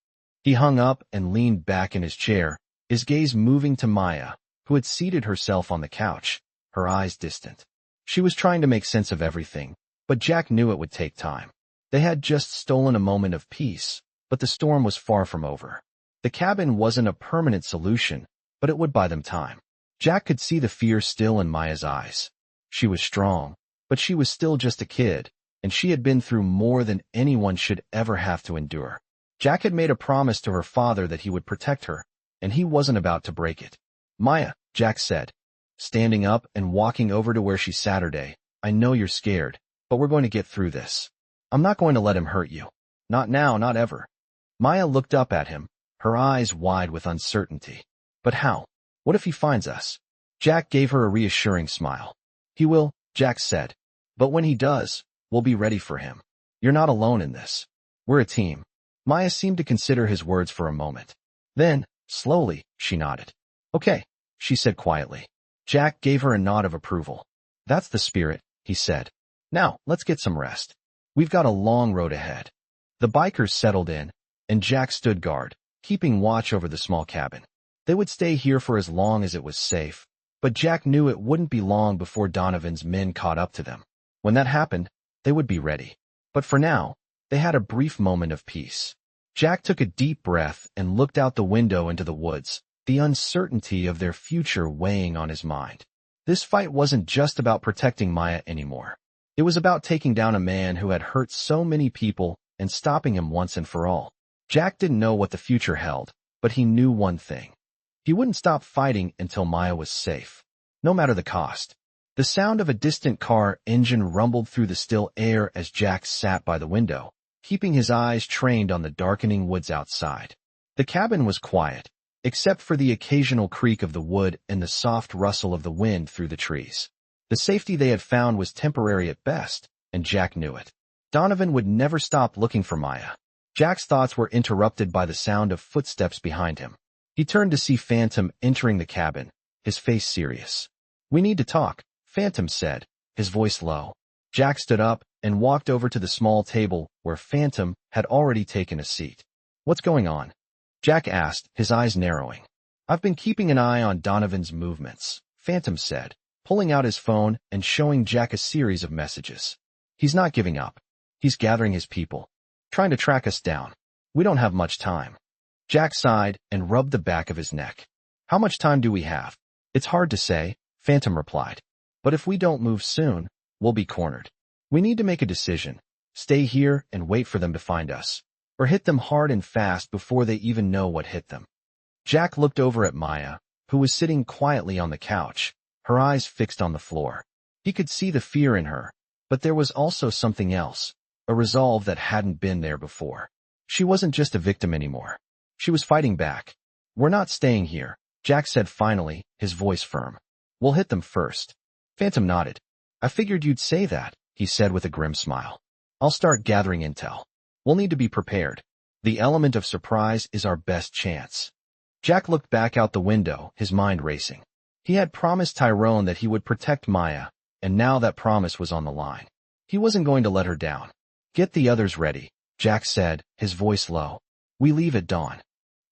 S1: He hung up and leaned back in his chair, his gaze moving to Maya, who had seated herself on the couch, her eyes distant. She was trying to make sense of everything, but Jack knew it would take time. They had just stolen a moment of peace, but the storm was far from over. The cabin wasn't a permanent solution, but it would buy them time. Jack could see the fear still in Maya's eyes. She was strong, but she was still just a kid, and she had been through more than anyone should ever have to endure. Jack had made a promise to her father that he would protect her, and he wasn't about to break it. "Maya," Jack said, standing up and walking over to where she sat her day, "I know you're scared, but we're going to get through this. I'm not going to let him hurt you. Not now, not ever." Maya looked up at him, her eyes wide with uncertainty. "But how? What if he finds us?" Jack gave her a reassuring smile. "He will," Jack said. "But when he does, we'll be ready for him. You're not alone in this. We're a team." Maya seemed to consider his words for a moment. Then, slowly, she nodded. "Okay," she said quietly. Jack gave her a nod of approval. "That's the spirit," he said. "Now, let's get some rest. We've got a long road ahead." The bikers settled in, and Jack stood guard, keeping watch over the small cabin. They would stay here for as long as it was safe, but Jack knew it wouldn't be long before Donovan's men caught up to them. When that happened, they would be ready. But for now, they had a brief moment of peace. Jack took a deep breath and looked out the window into the woods, the uncertainty of their future weighing on his mind. This fight wasn't just about protecting Maya anymore. It was about taking down a man who had hurt so many people and stopping him once and for all. Jack didn't know what the future held, but he knew one thing. He wouldn't stop fighting until Maya was safe, no matter the cost. The sound of a distant car engine rumbled through the still air as Jack sat by the window, keeping his eyes trained on the darkening woods outside. The cabin was quiet, except for the occasional creak of the wood and the soft rustle of the wind through the trees. The safety they had found was temporary at best, and Jack knew it. Donovan would never stop looking for Maya. Jack's thoughts were interrupted by the sound of footsteps behind him. He turned to see Phantom entering the cabin, his face serious. "We need to talk," Phantom said, his voice low. Jack stood up and walked over to the small table where Phantom had already taken a seat. "What's going on?" Jack asked, his eyes narrowing. "I've been keeping an eye on Donovan's movements," Phantom said, pulling out his phone and showing Jack a series of messages. "He's not giving up. He's gathering his people, trying to track us down. We don't have much time." Jack sighed and rubbed the back of his neck. "How much time do we have?" "It's hard to say," Phantom replied. "But if we don't move soon, we'll be cornered. We need to make a decision. Stay here and wait for them to find us, or hit them hard and fast before they even know what hit them." Jack looked over at Maya, who was sitting quietly on the couch, her eyes fixed on the floor. He could see the fear in her, but there was also something else, a resolve that hadn't been there before. She wasn't just a victim anymore. She was fighting back. "We're not staying here," Jack said finally, his voice firm. "We'll hit them first." Phantom nodded. "I figured you'd say that," he said with a grim smile. "I'll start gathering intel. We'll need to be prepared. The element of surprise is our best chance." Jack looked back out the window, his mind racing. He had promised Tyrone that he would protect Maya, and now that promise was on the line. He wasn't going to let her down. "Get the others ready," Jack said, his voice low. "We leave at dawn."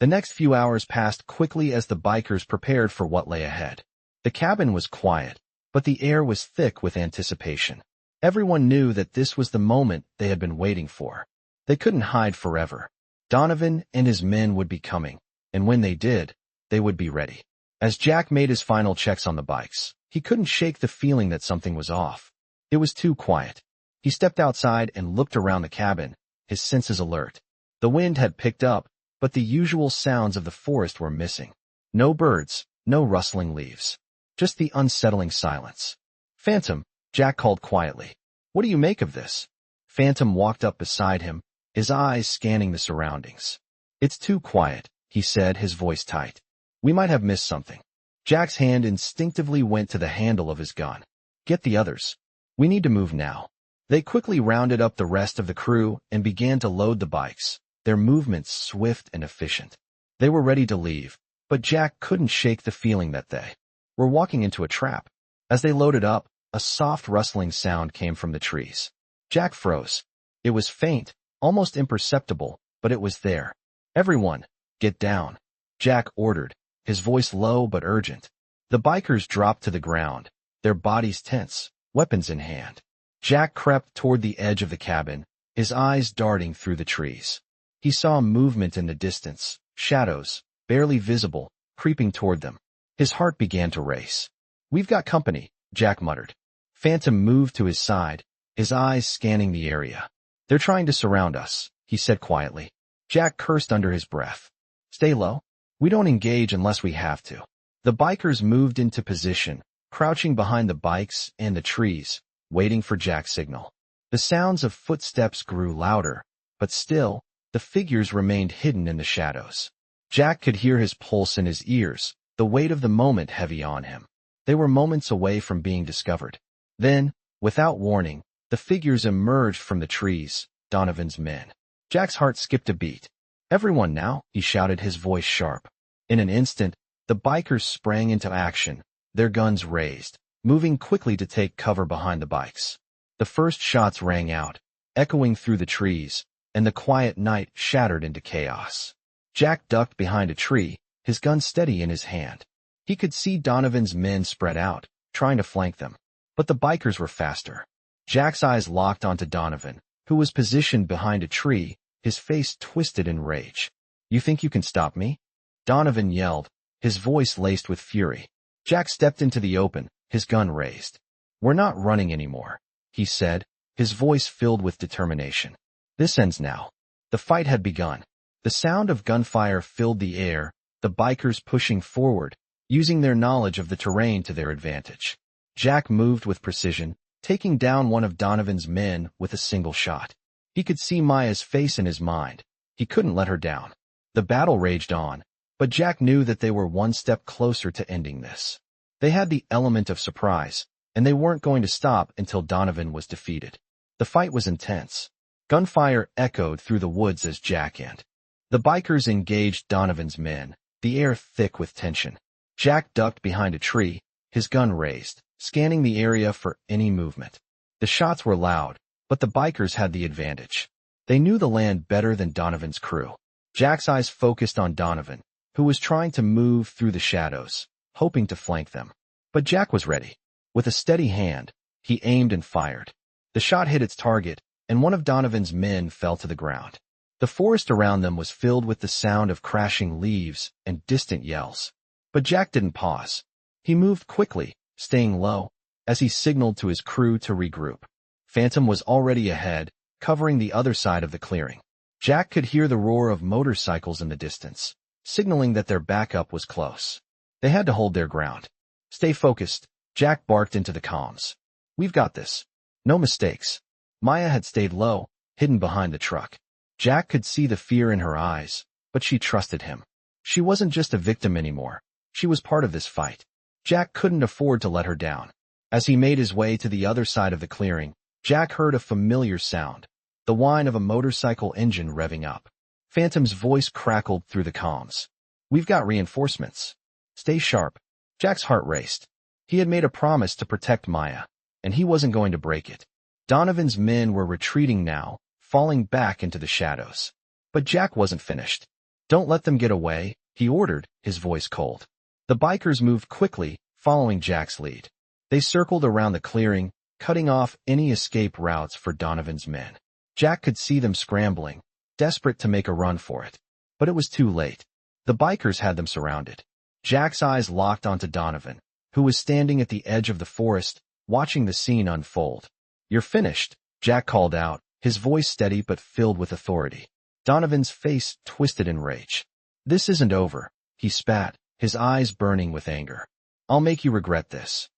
S1: The next few hours passed quickly as the bikers prepared for what lay ahead. The cabin was quiet, but the air was thick with anticipation. Everyone knew that this was the moment they had been waiting for. They couldn't hide forever. Donovan and his men would be coming, and when they did, they would be ready. As Jack made his final checks on the bikes, he couldn't shake the feeling that something was off. It was too quiet. He stepped outside and looked around the cabin, his senses alert. The wind had picked up, but the usual sounds of the forest were missing. No birds, no rustling leaves. Just the unsettling silence. "Phantom," Jack called quietly. "What do you make of this?" Phantom walked up beside him, his eyes scanning the surroundings. "It's too quiet," he said, his voice tight. "We might have missed something." Jack's hand instinctively went to the handle of his gun. "Get the others. We need to move now." They quickly rounded up the rest of the crew and began to load the bikes, their movements swift and efficient. They were ready to leave, but Jack couldn't shake the feeling that they were walking into a trap. As they loaded up, a soft rustling sound came from the trees. Jack froze. It was faint, almost imperceptible, but it was there. "Everyone, get down," Jack ordered, his voice low but urgent. The bikers dropped to the ground, their bodies tense. weapons in hand. Jack crept toward the edge of the cabin, his eyes darting through the trees. He saw movement in the distance, shadows, barely visible, creeping toward them. His heart began to race. "We've got company," Jack muttered. Phantom moved to his side, his eyes scanning the area. "They're trying to surround us," he said quietly. Jack cursed under his breath. "Stay low. We don't engage unless we have to." The bikers moved into position, crouching behind the bikes and the trees, waiting for Jack's signal. The sounds of footsteps grew louder, but still, the figures remained hidden in the shadows. Jack could hear his pulse in his ears, the weight of the moment heavy on him. They were moments away from being discovered. Then, without warning, the figures emerged from the trees, Donovan's men. Jack's heart skipped a beat. "Everyone now," he shouted, his voice sharp. In an instant, the bikers sprang into action, their guns raised, moving quickly to take cover behind the bikes. The first shots rang out, echoing through the trees, and the quiet night shattered into chaos. Jack ducked behind a tree, his gun steady in his hand. He could see Donovan's men spread out, trying to flank them. But the bikers were faster. Jack's eyes locked onto Donovan, who was positioned behind a tree, his face twisted in rage. "You think you can stop me?" Donovan yelled, his voice laced with fury. Jack stepped into the open, his gun raised. "We're not running anymore," he said, his voice filled with determination. "This ends now." The fight had begun. The sound of gunfire filled the air, the bikers pushing forward, using their knowledge of the terrain to their advantage. Jack moved with precision, taking down one of Donovan's men with a single shot. He could see Maya's face in his mind. He couldn't let her down. The battle raged on, but Jack knew that they were one step closer to ending this. They had the element of surprise, and they weren't going to stop until Donovan was defeated. The fight was intense. Gunfire echoed through the woods as Jack and the bikers engaged Donovan's men, the air thick with tension. Jack ducked behind a tree, his gun raised, scanning the area for any movement. The shots were loud, but the bikers had the advantage. They knew the land better than Donovan's crew. Jack's eyes focused on Donovan, who was trying to move through the shadows, hoping to flank them. But Jack was ready. With a steady hand, he aimed and fired. The shot hit its target, and one of Donovan's men fell to the ground. The forest around them was filled with the sound of crashing leaves and distant yells. But Jack didn't pause. He moved quickly, staying low, as he signaled to his crew to regroup. Phantom was already ahead, covering the other side of the clearing. Jack could hear the roar of motorcycles in the distance, signaling that their backup was close. They had to hold their ground. "Stay focused," Jack barked into the comms. "We've got this. No mistakes." Maya had stayed low, hidden behind the truck. Jack could see the fear in her eyes, but she trusted him. She wasn't just a victim anymore. She was part of this fight. Jack couldn't afford to let her down. As he made his way to the other side of the clearing, Jack heard a familiar sound, the whine of a motorcycle engine revving up. Phantom's voice crackled through the comms. "We've got reinforcements. Stay sharp." Jack's heart raced. He had made a promise to protect Maya, and he wasn't going to break it. Donovan's men were retreating now, falling back into the shadows. But Jack wasn't finished. "Don't let them get away," he ordered, his voice cold. The bikers moved quickly, following Jack's lead. They circled around the clearing, cutting off any escape routes for Donovan's men. Jack could see them scrambling, desperate to make a run for it. But it was too late. The bikers had them surrounded. Jack's eyes locked onto Donovan, who was standing at the edge of the forest, watching the scene unfold. "You're finished," Jack called out, his voice steady but filled with authority. Donovan's face twisted in rage. "This isn't over," he spat, his eyes burning with anger. "I'll make you regret this."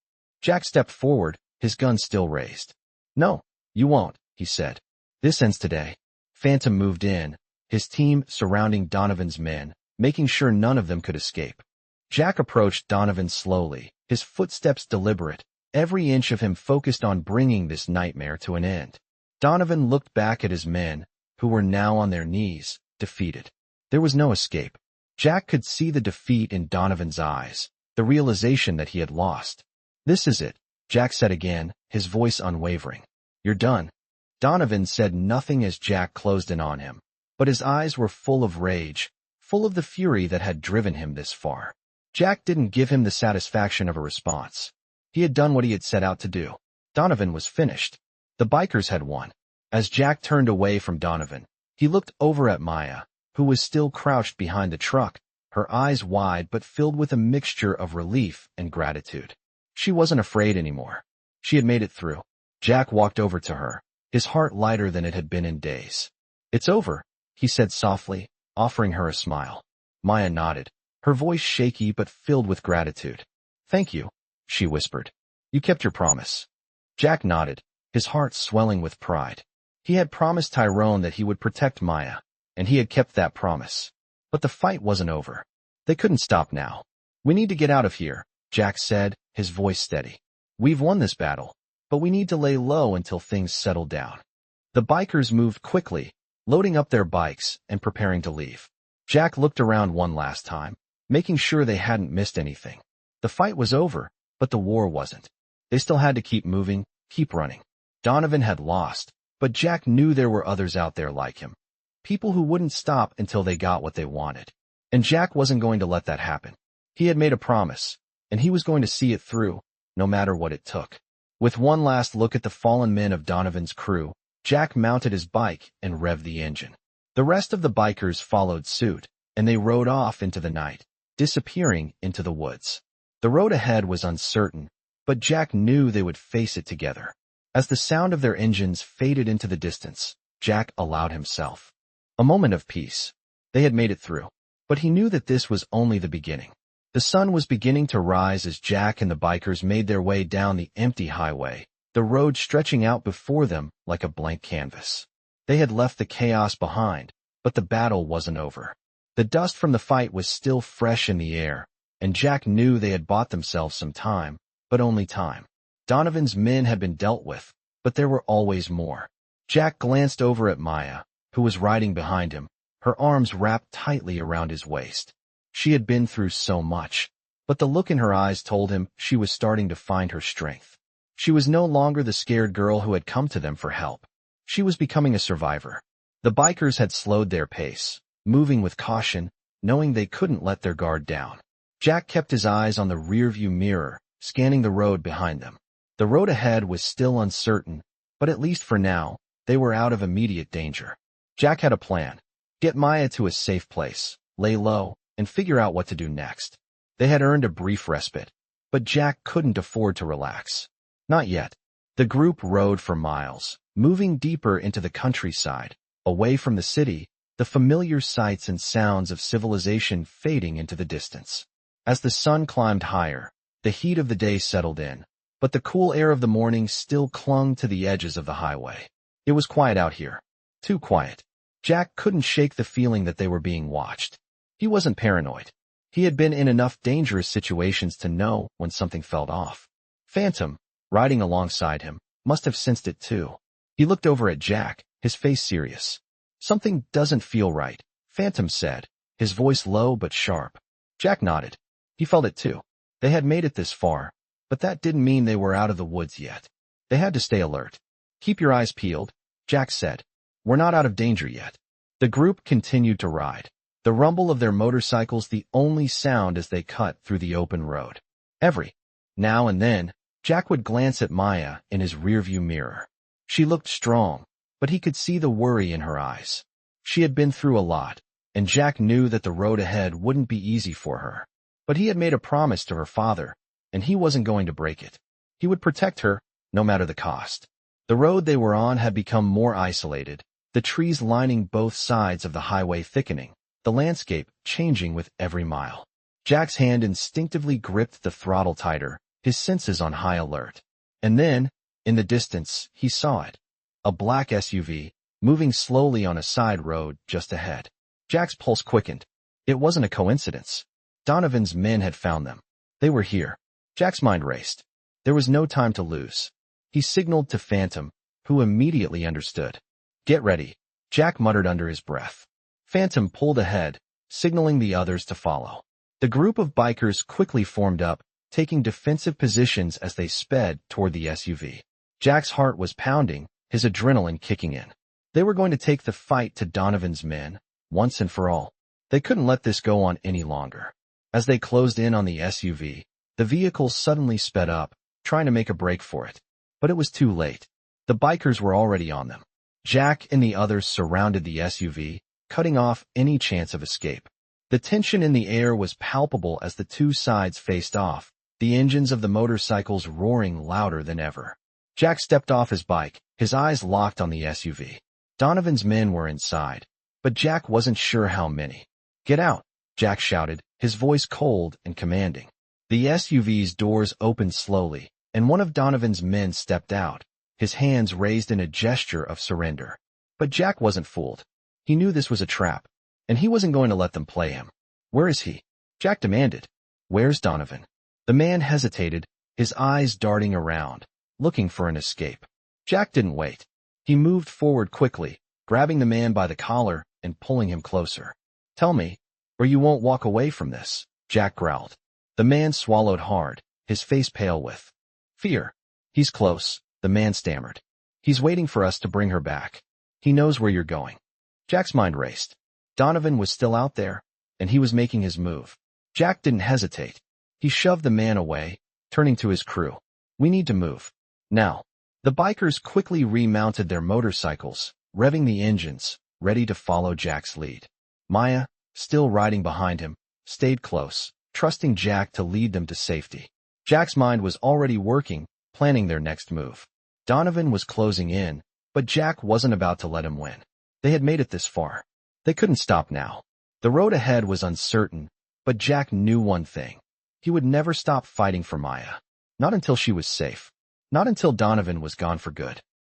S1: Jack stepped forward, his gun still raised. "No, you won't," he said. "This ends today." Phantom moved in, his team surrounding Donovan's men, making sure none of them could escape. Jack approached Donovan slowly, his footsteps deliberate, every inch of him focused on bringing this nightmare to an end. Donovan looked back at his men, who were now on their knees, defeated. There was no escape. Jack could see the defeat in Donovan's eyes, the realization that he had lost. "This is it," Jack said again, his voice unwavering. "You're done." Donovan said nothing as Jack closed in on him, but his eyes were full of rage, full of the fury that had driven him this far. Jack didn't give him the satisfaction of a response. He had done what he had set out to do. Donovan was finished. The bikers had won. As Jack turned away from Donovan, he looked over at Maya, who was still crouched behind the truck, her eyes wide but filled with a mixture of relief and gratitude. She wasn't afraid anymore. She had made it through. Jack walked over to her, his heart lighter than it had been in days. "It's over," he said softly, offering her a smile. Maya nodded, her voice shaky but filled with gratitude. "Thank you," she whispered. "You kept your promise." Jack nodded, his heart swelling with pride. He had promised Tyrone that he would protect Maya, and he had kept that promise. But the fight wasn't over. They couldn't stop now. "We need to get out of here," Jack said, his voice steady. "We've won this battle, but we need to lay low until things settle down." The bikers moved quickly, loading up their bikes and preparing to leave. Jack looked around one last time, making sure they hadn't missed anything. The fight was over, but the war wasn't. They still had to keep moving, keep running. Donovan had lost, but Jack knew there were others out there like him. People who wouldn't stop until they got what they wanted. And Jack wasn't going to let that happen. He had made a promise, and he was going to see it through, no matter what it took. With one last look at the fallen men of Donovan's crew, Jack mounted his bike and revved the engine. The rest of the bikers followed suit, and they rode off into the night, disappearing into the woods. The road ahead was uncertain, but Jack knew they would face it together. As the sound of their engines faded into the distance, Jack allowed himself a moment of peace. They had made it through, but he knew that this was only the beginning. The sun was beginning to rise as Jack and the bikers made their way down the empty highway, the road stretching out before them like a blank canvas. They had left the chaos behind, but the battle wasn't over. The dust from the fight was still fresh in the air, and Jack knew they had bought themselves some time, but only time. Donovan's men had been dealt with, but there were always more. Jack glanced over at Maya, who was riding behind him, her arms wrapped tightly around his waist. She had been through so much, but the look in her eyes told him she was starting to find her strength. She was no longer the scared girl who had come to them for help. She was becoming a survivor. The bikers had slowed their pace, moving with caution, knowing they couldn't let their guard down. Jack kept his eyes on the rearview mirror, scanning the road behind them. The road ahead was still uncertain, but at least for now, they were out of immediate danger. Jack had a plan. Get Maya to a safe place, lay low, and figure out what to do next. They had earned a brief respite, but Jack couldn't afford to relax. Not yet. The group rode for miles, moving deeper into the countryside, away from the city, the familiar sights and sounds of civilization fading into the distance. As the sun climbed higher, the heat of the day settled in, but the cool air of the morning still clung to the edges of the highway. It was quiet out here. Too quiet. Jack couldn't shake the feeling that they were being watched. He wasn't paranoid. He had been in enough dangerous situations to know when something felt off. Phantom, riding alongside him, must have sensed it too. He looked over at Jack, his face serious. "Something doesn't feel right," Phantom said, his voice low but sharp. Jack nodded. He felt it too. They had made it this far, but that didn't mean they were out of the woods yet. They had to stay alert. "Keep your eyes peeled," Jack said. "We're not out of danger yet." The group continued to ride, the rumble of their motorcycles the only sound as they cut through the open road. Every now and then, Jack would glance at Maya in his rearview mirror. She looked strong, but he could see the worry in her eyes. She had been through a lot, and Jack knew that the road ahead wouldn't be easy for her. But he had made a promise to her father, and he wasn't going to break it. He would protect her, no matter the cost. The road they were on had become more isolated, the trees lining both sides of the highway thickening, the landscape changing with every mile. Jack's hand instinctively gripped the throttle tighter, his senses on high alert. And then, in the distance, he saw it. A black SUV, moving slowly on a side road just ahead. Jack's pulse quickened. It wasn't a coincidence. Donovan's men had found them. They were here. Jack's mind raced. There was no time to lose. He signaled to Phantom, who immediately understood. "Get ready," Jack muttered under his breath. Phantom pulled ahead, signaling the others to follow. The group of bikers quickly formed up, taking defensive positions as they sped toward the SUV. Jack's heart was pounding, his adrenaline kicking in. They were going to take the fight to Donovan's men, once and for all. They couldn't let this go on any longer. As they closed in on the SUV, the vehicle suddenly sped up, trying to make a break for it. But it was too late. The bikers were already on them. Jack and the others surrounded the SUV, cutting off any chance of escape. The tension in the air was palpable as the two sides faced off, the engines of the motorcycles roaring louder than ever. Jack stepped off his bike, his eyes locked on the SUV. Donovan's men were inside, but Jack wasn't sure how many. "Get out," Jack shouted, his voice cold and commanding. The SUV's doors opened slowly, and one of Donovan's men stepped out, his hands raised in a gesture of surrender. But Jack wasn't fooled. He knew this was a trap, and he wasn't going to let them play him. "Where is he?" Jack demanded. "Where's Donovan?" The man hesitated, his eyes darting around, looking for an escape. Jack didn't wait. He moved forward quickly, grabbing the man by the collar and pulling him closer. "Tell me, or you won't walk away from this," Jack growled. The man swallowed hard, his face pale with fear. "He's close," the man stammered. "He's waiting for us to bring her back. He knows where you're going." Jack's mind raced. Donovan was still out there, and he was making his move. Jack didn't hesitate. He shoved the man away, turning to his crew. "We need to move. Now." The bikers quickly remounted their motorcycles, revving the engines, ready to follow Jack's lead. Maya, still riding behind him, stayed close, trusting Jack to lead them to safety. Jack's mind was already working, planning their next move. Donovan was closing in, but Jack wasn't about to let him win. They had made it this far. They couldn't stop now. The road ahead was uncertain, but Jack knew one thing. He would never stop fighting for Maya. Not until she was safe. Not until Donovan was gone for good.